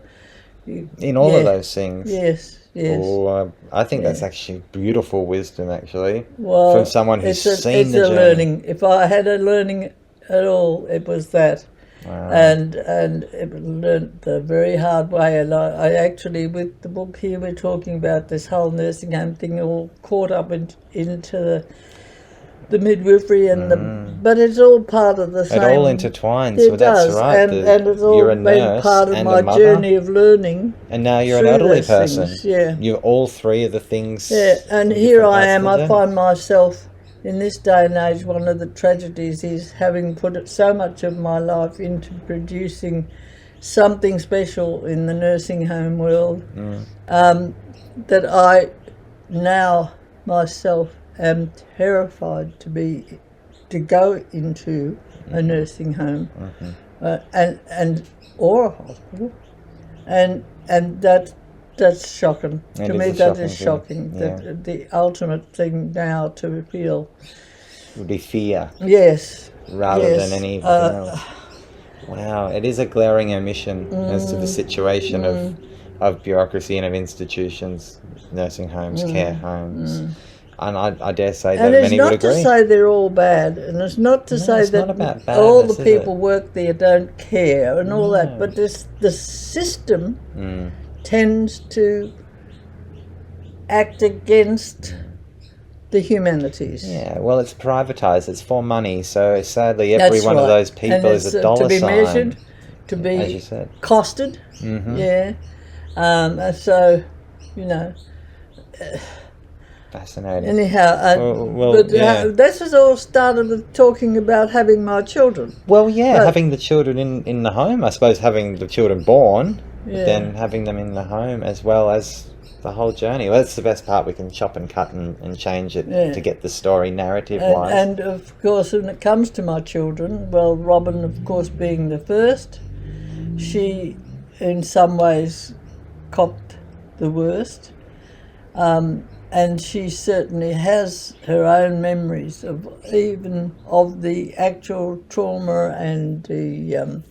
In all of those things. Yes. Oh, I think that's actually beautiful wisdom, actually. Well, from someone who's seen the journey. Learning. If I had a learning at all, it was that. Wow. And it learned the very hard way. And I actually, with the book here, we're talking about this whole nursing home thing, all caught up into the midwifery and but it's all part of the same. It all intertwines. It does, right. And it's all been part of my journey of learning. And now you're an elderly person. Things, yeah. You're all three of the things. Yeah, and here I am. I find myself in this day and age. One of the tragedies is having put so much of my life into producing something special in the nursing home world that I now myself am terrified to go into a nursing home and or a hospital, and that's shocking to me. That is shocking. That the ultimate thing now to feel would be fear. Yes, rather than anything else. Wow, it is a glaring omission as to the situation of bureaucracy and of institutions, nursing homes, care homes. And I dare say that many would agree. And it's not to say they're all bad, and it's not to say that all the people work there don't care and all that, but the system tends to act against the humanities. Yeah, well, it's privatised. It's for money. So sadly, every one of those people and is a dollar to be sign, measured, to be, as you said, costed. Mm-hmm. Yeah. So, you know. Fascinating. Anyhow, this has all started with talking about having my children. Well, yeah, having the children in the home. I suppose having the children born, but then having them in the home as well as the whole journey. Well, that's the best part. We can chop and cut and change it to get the story narrative-wise. And of course, when it comes to my children, well, Robin, of course, being the first, she, in some ways, copped the worst. And she certainly has her own memories of the actual trauma and the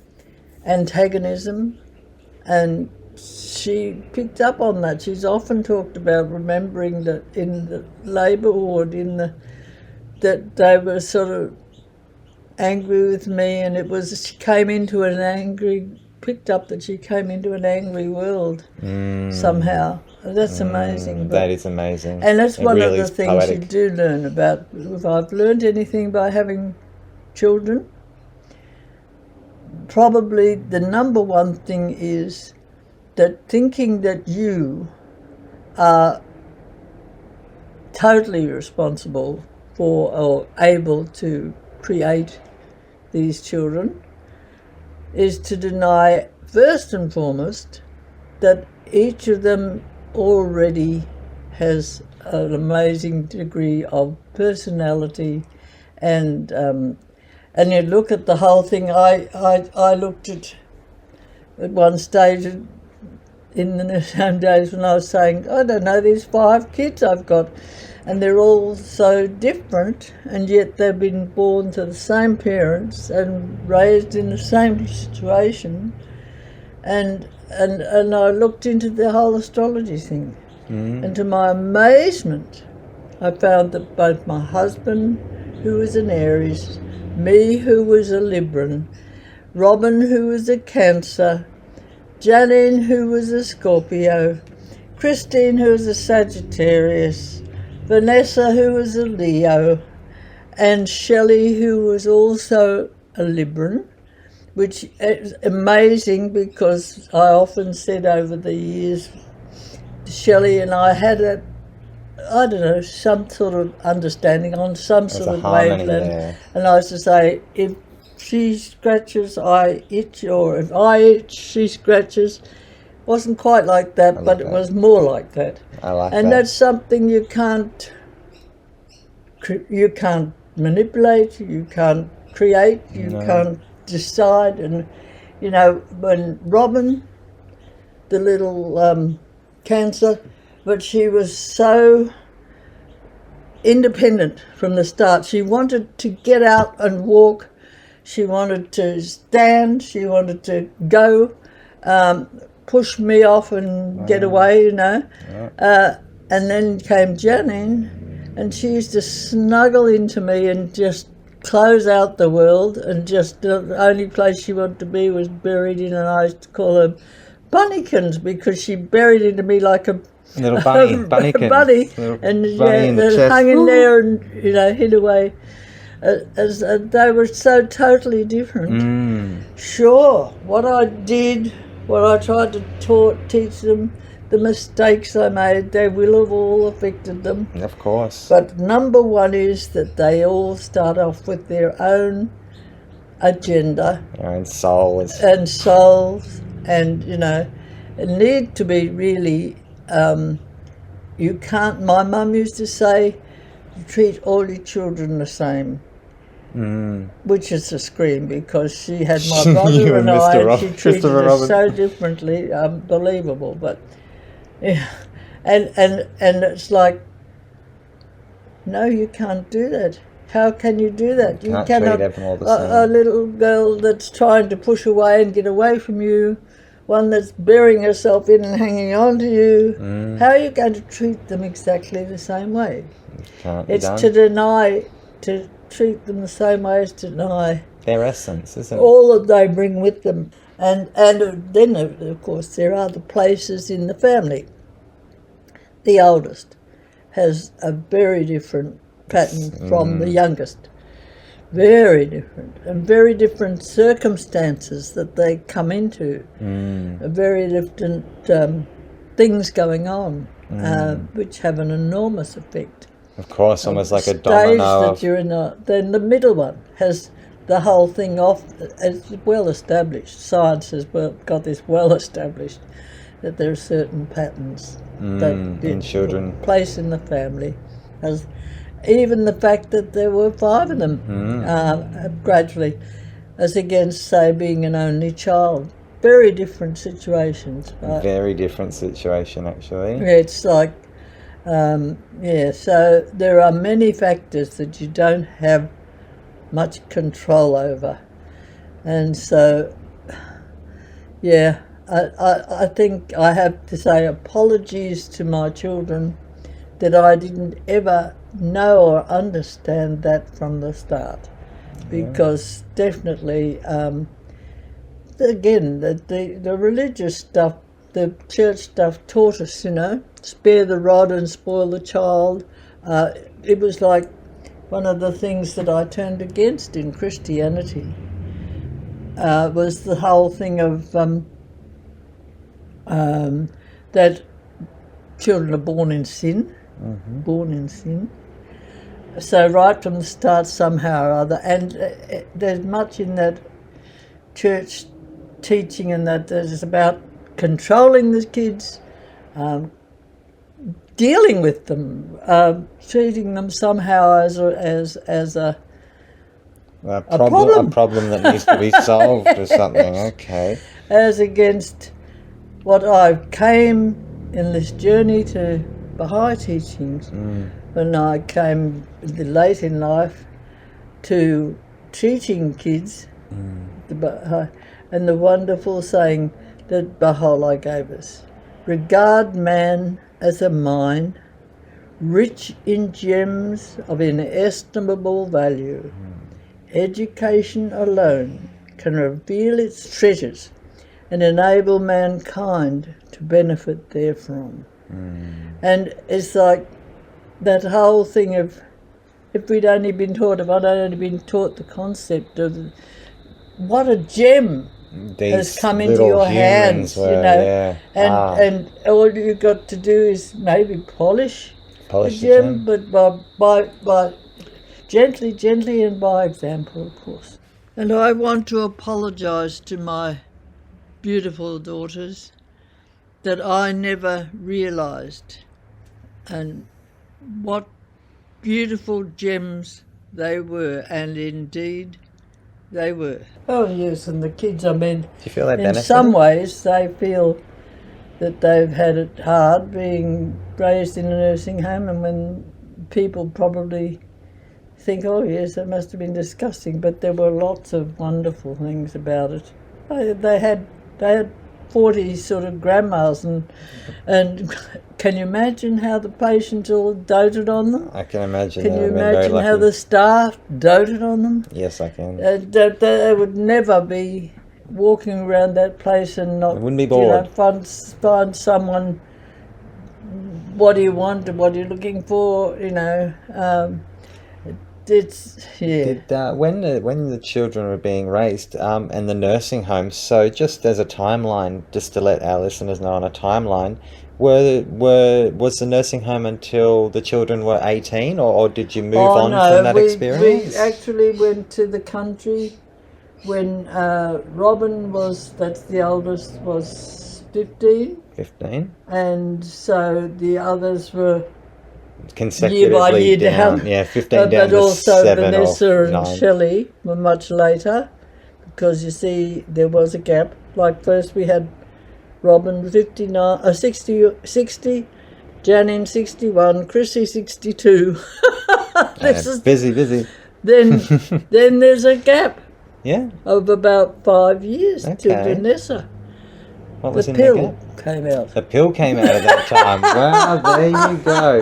antagonism, and she picked up on that. She's often talked about remembering that in the labour ward, that they were sort of angry with me, and picked up that she came into an angry world somehow. That's amazing. That is amazing. And that's one of the things you do learn about. If I've learned anything by having children, probably the number one thing is that thinking that you are totally responsible for or able to create these children is to deny, first and foremost, that each of them already has an amazing degree of personality, and you look at the whole thing. I looked at one stage in the same days when I was saying, I don't know, these 5 kids I've got, and they're all so different, and yet they've been born to the same parents and raised in the same situation, and I looked into the whole astrology thing, and to my amazement, I found that both my husband, who was an Aries, me, who was a Libran, Robin, who was a Cancer, Janine, who was a Scorpio, Christine, who was a Sagittarius, Vanessa, who was a Leo, and Shelley, who was also a Libran, which is amazing because I often said over the years, Shelley and I had some sort of understanding on some sort of wavelength. And I used to say, if she scratches, I itch, or if I itch, she scratches. Wasn't quite like that, but it was more like that. I like and that. That's something you can't manipulate, you can't create, you can't decide. And you know, when Robin, the little Cancer, but she was so independent from the start. She wanted to get out and walk, she wanted to stand, she wanted to go, push me off and get away, you know. And then came Janine, and she used to snuggle into me and just close out the world, and just the only place she wanted to be was buried in, and I used to call her Bunnykins, because she buried into me like a little bunny, Bunnykins. Bunny, and hung in there and, you know, hid away. As they were so totally different. Sure, what I tried to teach them, the mistakes I made, they will have all affected them. Of course. But number one is that they all start off with their own agenda. Their own souls. And, you know, need to be really, you can't, my mum used to say, you treat all your children the same. Which is a scream, because she had my brother and I, and she treated us so differently, unbelievable. But yeah, and it's like, no, you can't do that. How can you do that? You cannot treat everyone all the same. A little girl that's trying to push away and get away from you, one that's burying herself in and hanging on to you. How are you going to treat them exactly the same way? It's to treat them the same way as to deny their essence, isn't it? All that they bring with them. And then, of course, there are the places in the family the oldest has a very different pattern from the youngest. Very different, and very different circumstances that they come into. Very different things going on, which have an enormous effect. Of course, almost like a Stage domino. that you're in. Then the middle one has the whole thing off. It's well established. Science has got this well established that there are certain patterns that in children. place in the family. As even the fact that there were 5 of them gradually, as against, say, being an only child. Very different situations. Right? Very different situation, actually. It's like, so there are many factors that you don't have much control over. And so, I think I have to say apologies to my children that I didn't ever know or understand that from the start, because definitely, again, the religious stuff, the church stuff taught us, spare the rod and spoil the child. It was like one of the things that I turned against in Christianity was the whole thing of that children are born in sin. So right from the start, somehow or other, and there's much in that church teaching and that is about controlling the kids, dealing with them, treating them somehow as a problem that needs to be solved or something. Okay. As against what I came in this journey to Baha'i teachings, when I came late in life to teaching kids, the Baha'i, and the wonderful saying that Baha'u'llah gave us: regard man as a mine, rich in gems of inestimable value. Education alone can reveal its treasures and enable mankind to benefit therefrom. And it's like that whole thing of, if I'd only been taught the concept of what a gem has come into your hands, and all you've got to do is maybe polish the gem, but by gently and by example, of course. And I want to apologise to my beautiful daughters that I never realised, and what beautiful gems they were, and indeed they were. Oh yes, and the kids, I mean, do you feel they in benefited? some ways they feel that they've had it hard being raised in a nursing home, and when people probably think, oh yes, that must have been disgusting, but there were lots of wonderful things about it. They had 40 sort of grandmas, and can you imagine how the patients all doted on them? I can imagine. Can you imagine how the staff doted on them? Yes, I can. They would never be walking around that place and not, wouldn't be bored. Find someone. What do you want? What are you looking for? It's when the children were being raised and the nursing homes. So just as a timeline, just to let our listeners know on a timeline, was the nursing home until the children were 18, or did you move on from that experience? We actually went to the country when Robin that's the oldest, was 15. 15. And so the others were consecutively year by year down. 15 down but also 7 Vanessa and 9. Shelley were much later, because you see there was a gap. Like first we had Robin 60, Janine 61, Chrissy 62. This is busy. Then there's a gap of about 5 years to Vanessa. What was the in pill the gap? came out. The pill came out at that time. Wow, there you go.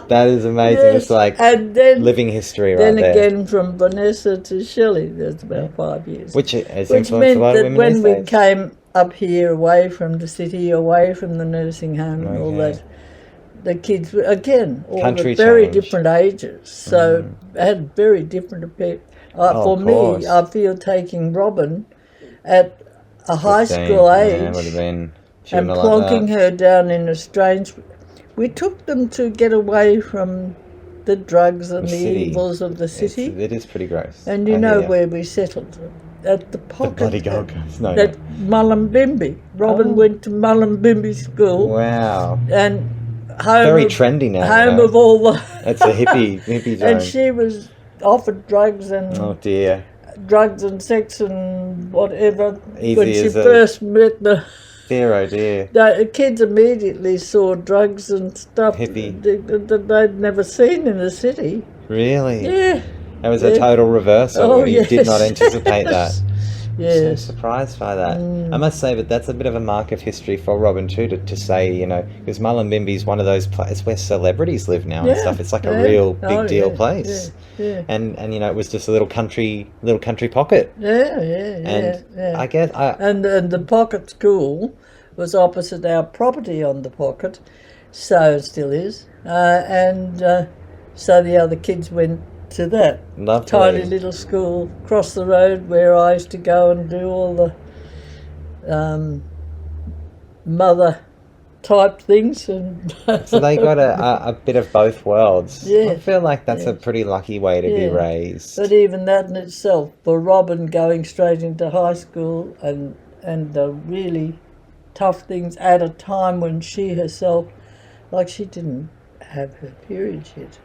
That is amazing. Yes. It's like and then, living history then right there. Then again from Vanessa to Shelley, there's about 5 years. Which has Which influenced meant a lot of that women when these we days. came up here, away from the city, away from the nursing home and all that, the kids were, again, all Country at very change. different ages, so had very different appeal. For of me, course. I feel taking Robin at a high 15, school yeah, age would have been and like plonking that. her down in a strange. We took them to get away from the drugs and the city. evils of the city. It is pretty gross. And you I know hear where we settled? At the pocket. bloody Gold Coast. No, At Mullumbimby. Robin went to Mullumbimby School. Wow. And home Very of, trendy now. home you know. of all the. It's a hippie zone. And she was offered drugs and Oh dear. sex and whatever Easy when she as a- first met the. Dear, oh dear. The kids immediately saw drugs and stuff Hippie. that they'd never seen in the city. Really? Yeah. That was a total reversal. Oh, You did not yes. anticipate that. So Yes. surprised by that. I must say that that's a bit of a mark of history for Robin too, to say, you know, because Mullumbimby is one of those places where celebrities live now and Yeah, stuff. It's like yeah. a real big Oh, deal yeah, place. Yeah. And you know, it was just a little country pocket. Yeah. And yeah. I guess And the pocket school was opposite our property on the pocket, so it still is. So the other kids went to that Lovely. tiny little school across the road where I used to go and do all the mother type things. And So they got a bit of both worlds. Yeah. I feel like that's a pretty lucky way to be Yeah. raised. But even that in itself, for Robin going straight into high school and the really tough things at a time when she herself, like she didn't have her period yet.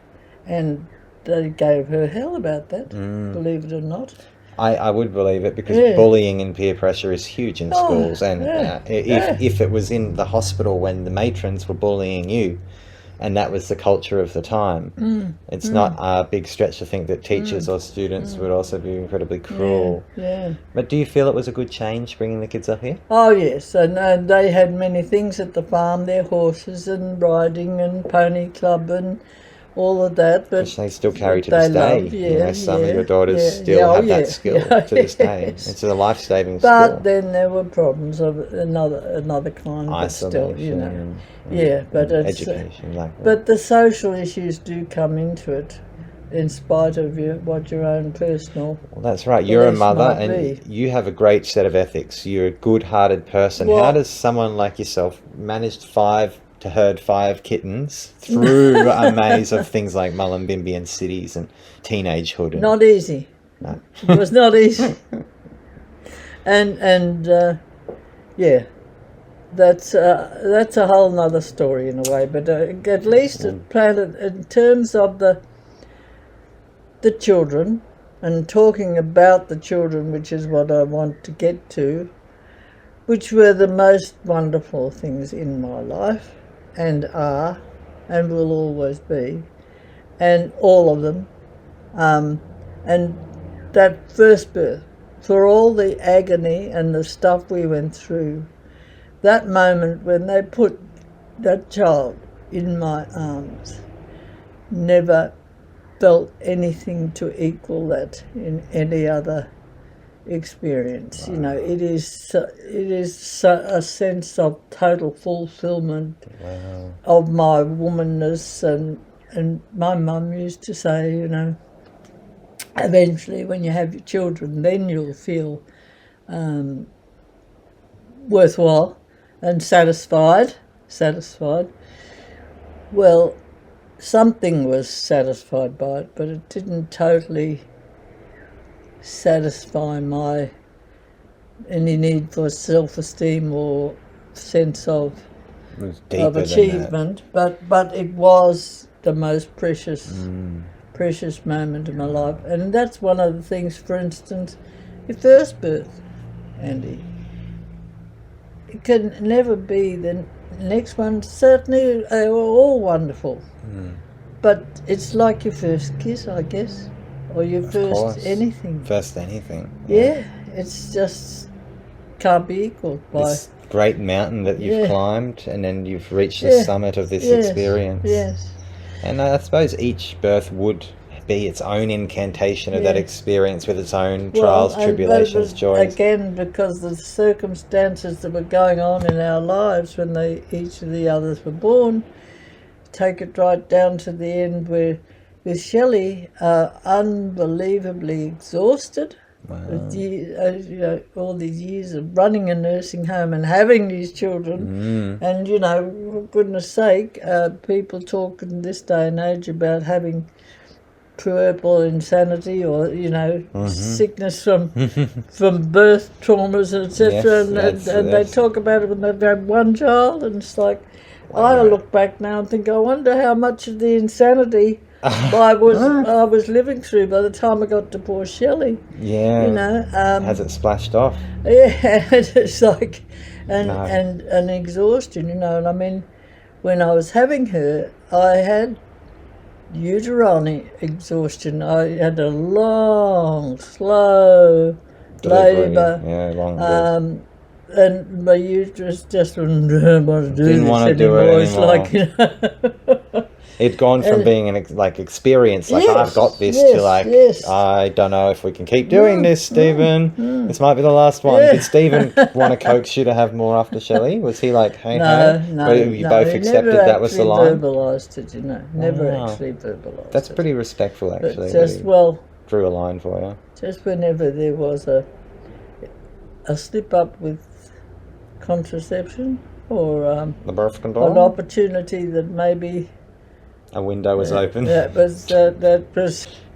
And they gave her hell about that, believe it or not. I would believe it because Yeah. bullying and peer pressure is huge in Oh, schools, and yeah, if it was in the hospital when the matrons were bullying you, and that was the culture of the time, it's not a big stretch to think that teachers or students would also be incredibly cruel. Yeah. But do you feel it was a good change bringing the kids up here? Oh yes, and they had many things at the farm, their horses and riding and pony club and all of that, but Which they still carry to they this day. love, You know, some of your daughters yeah, still yeah, have yeah, that skill yeah, to this day. yes. It's a life-saving But skill. then there were problems of another kind, but still, you know. Isolation, Yeah, but it's education, like that. but the social issues do come into it, in spite of what your own personal. Well, that's right. You're a beliefs mother, might and be. you have a great set of ethics. You're a good-hearted person. Well- How does someone like yourself manage to herd 5 kittens through a maze of things like Mullumbimby and cities and teenagehood? And, Not easy. No. It was not easy. and yeah, that's a whole nother story in a way. But at least it planted in terms of the children, and talking about the children, which is what I want to get to, which were the most wonderful things in my life, and are, and will always be, and all of them, and that first birth, for all the agony and the stuff we went through, that moment when they put that child in my arms, never felt anything to equal that in any other experience. You know, it is a sense of total fulfillment of my womanness, and my mum used to say, you know, eventually when you have your children, then you'll feel worthwhile and satisfied. Well, something was satisfied by it, but it didn't totally satisfy any need for self-esteem or sense of It was deeper than that. achievement, but it was the most precious moment of my life. And that's one of the things, for instance, your first birth, Andy. It can never be the next one. Certainly they were all wonderful, but it's like your first kiss, I guess, or your first course. anything. First anything. Yeah, it's just can't be equaled by. This great mountain that you've Yeah. climbed, and then you've reached the Yeah. summit of this Yes, experience. Yes. And I suppose each birth would be its own incantation of that Yeah. experience, with its own trials, and tribulations, but joys. Again, because the circumstances that were going on in our lives when each of the others were born, take it right down to the end where with Shelley, unbelievably exhausted. Wow. With all these years of running a nursing home and having these children, and for goodness sake, people talk in this day and age about having puerperal insanity or sickness from birth traumas, etc. Yes, and they talk about it when they've had one child, and it's like I look back now and think, I wonder how much of the insanity I was living through by the time I got to poor Shelley. Yeah. Has it splashed off? Yeah, it's like and exhaustion, and I mean, when I was having her, I had uterine exhaustion. I had a long, slow labour. Yeah, long. And my uterus just wouldn't want to do Didn't this want to do anymore. it anymore. It's like, It'd gone from being an experience, like, I've got this, to I don't know if we can keep doing this, Stephen. This might be the last one. Did Stephen want to coax you to have more after Shelley? Was he like, hey, No, you both accepted that was the line? Verbalised it, never actually verbalised That's it. pretty respectful, actually. But drew a line for you. Just whenever there was a slip up with contraception or the birth control, an opportunity that maybe a window was open. That was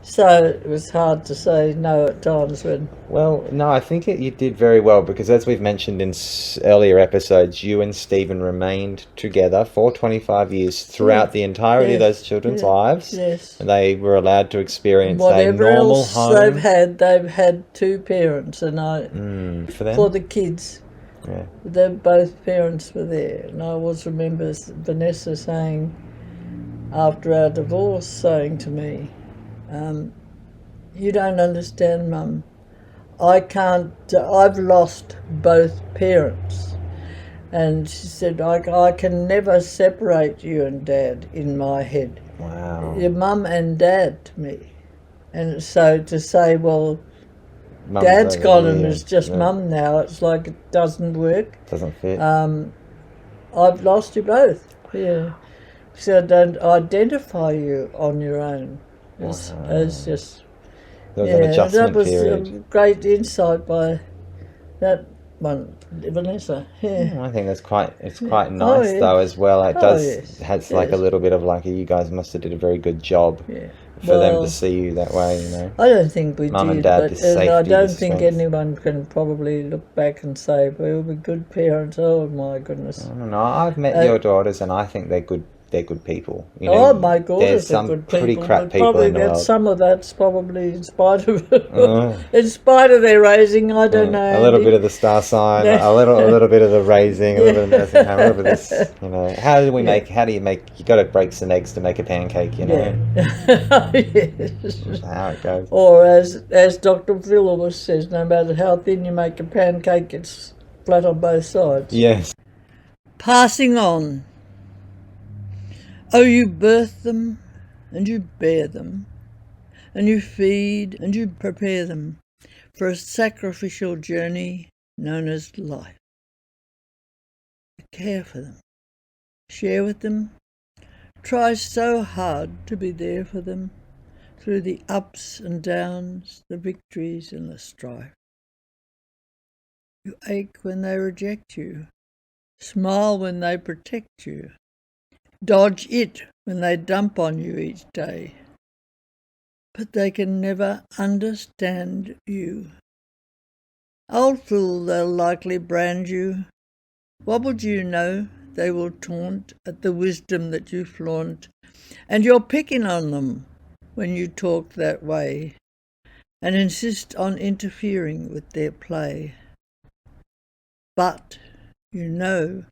so it was hard to say no at times when. Well, no, I think you did very well, because as we've mentioned in earlier episodes, you and Stephen remained together for 25 years throughout the entirety of those children's lives. Yes, and they were allowed to experience whatever a normal else home. They've had two parents, and for the kids. Yeah. Both parents were there, and I always remember Vanessa saying, after our divorce, saying to me, you don't understand, Mum. I've lost both parents. And she said, I can never separate you and Dad in my head. Wow. You're Mum and Dad to me. And so to say, well, Mum's Dad's gone and it's it's just Mum now, it's like it doesn't work. Doesn't fit. I've lost you both. Yeah. So don't identify you on your own. It's just... There was an adjustment that was period. a great insight by that one, Vanessa. Yeah. I think it's quite nice though as well. It has like a little bit of like, you guys must have did a very good job for them to see you that way, I don't think we Mum did, and Dad, but this safety, I don't this think strength. anyone can probably look back and say, well, we're good parents. Oh my goodness. I don't know. I've met your daughters and I think they're good people. My daughters there's some are good pretty people, crap people in the world. Some of that's probably in spite of in spite of their raising. I don't know. A little bit of the star sign, a little bit of the raising, a little bit of nursing home, a little bit of this. How do you make? You got to break some eggs to make a pancake. Yes. That's how it goes. Or as Dr. Phil always says, no matter how thin you make a pancake, it's flat on both sides. Yes. Passing on. Oh, you birth them, and you bear them, and you feed and you prepare them for a sacrificial journey known as life. You care for them, share with them, try so hard to be there for them through the ups and downs, the victories and the strife. You ache when they reject you, smile when they protect you, dodge it when they dump on you each day. But they can never understand you. Old fool, they'll likely brand you. What would you know? They will taunt at the wisdom that you flaunt, and you're picking on them when you talk that way, and insist on interfering with their play. But you know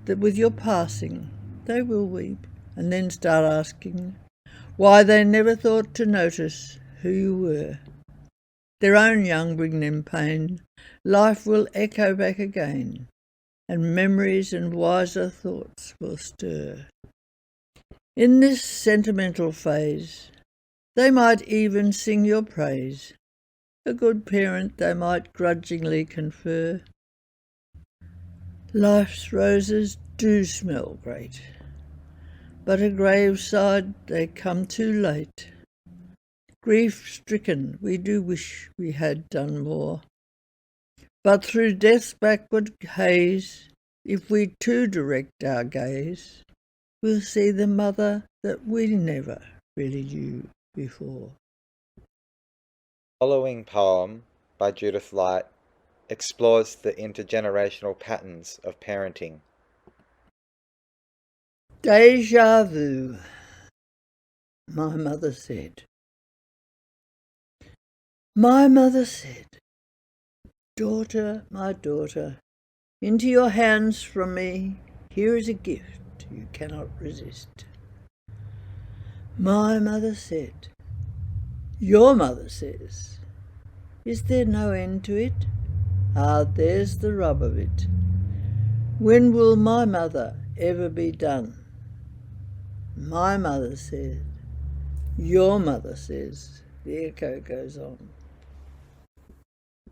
that with your passing, they will weep and then start asking why they never thought to notice who you were. Their own young bring them pain. Life will echo back again, and memories and wiser thoughts will stir. In this sentimental phase, they might even sing your praise. A good parent they might grudgingly confer. Life's roses do smell great, but a graveside they come too late. Grief-stricken, we do wish we had done more. But through death's backward haze, if we too direct our gaze, we'll see the mother that we never really knew before. Following poem by Judith Light explores the intergenerational patterns of parenting. Deja vu, my mother said. My mother said, daughter, my daughter, into your hands from me, here is a gift you cannot resist. My mother said, your mother says, is there no end to it? Ah, there's the rub of it. When will my mother ever be done? My mother said, your mother says, the echo goes on.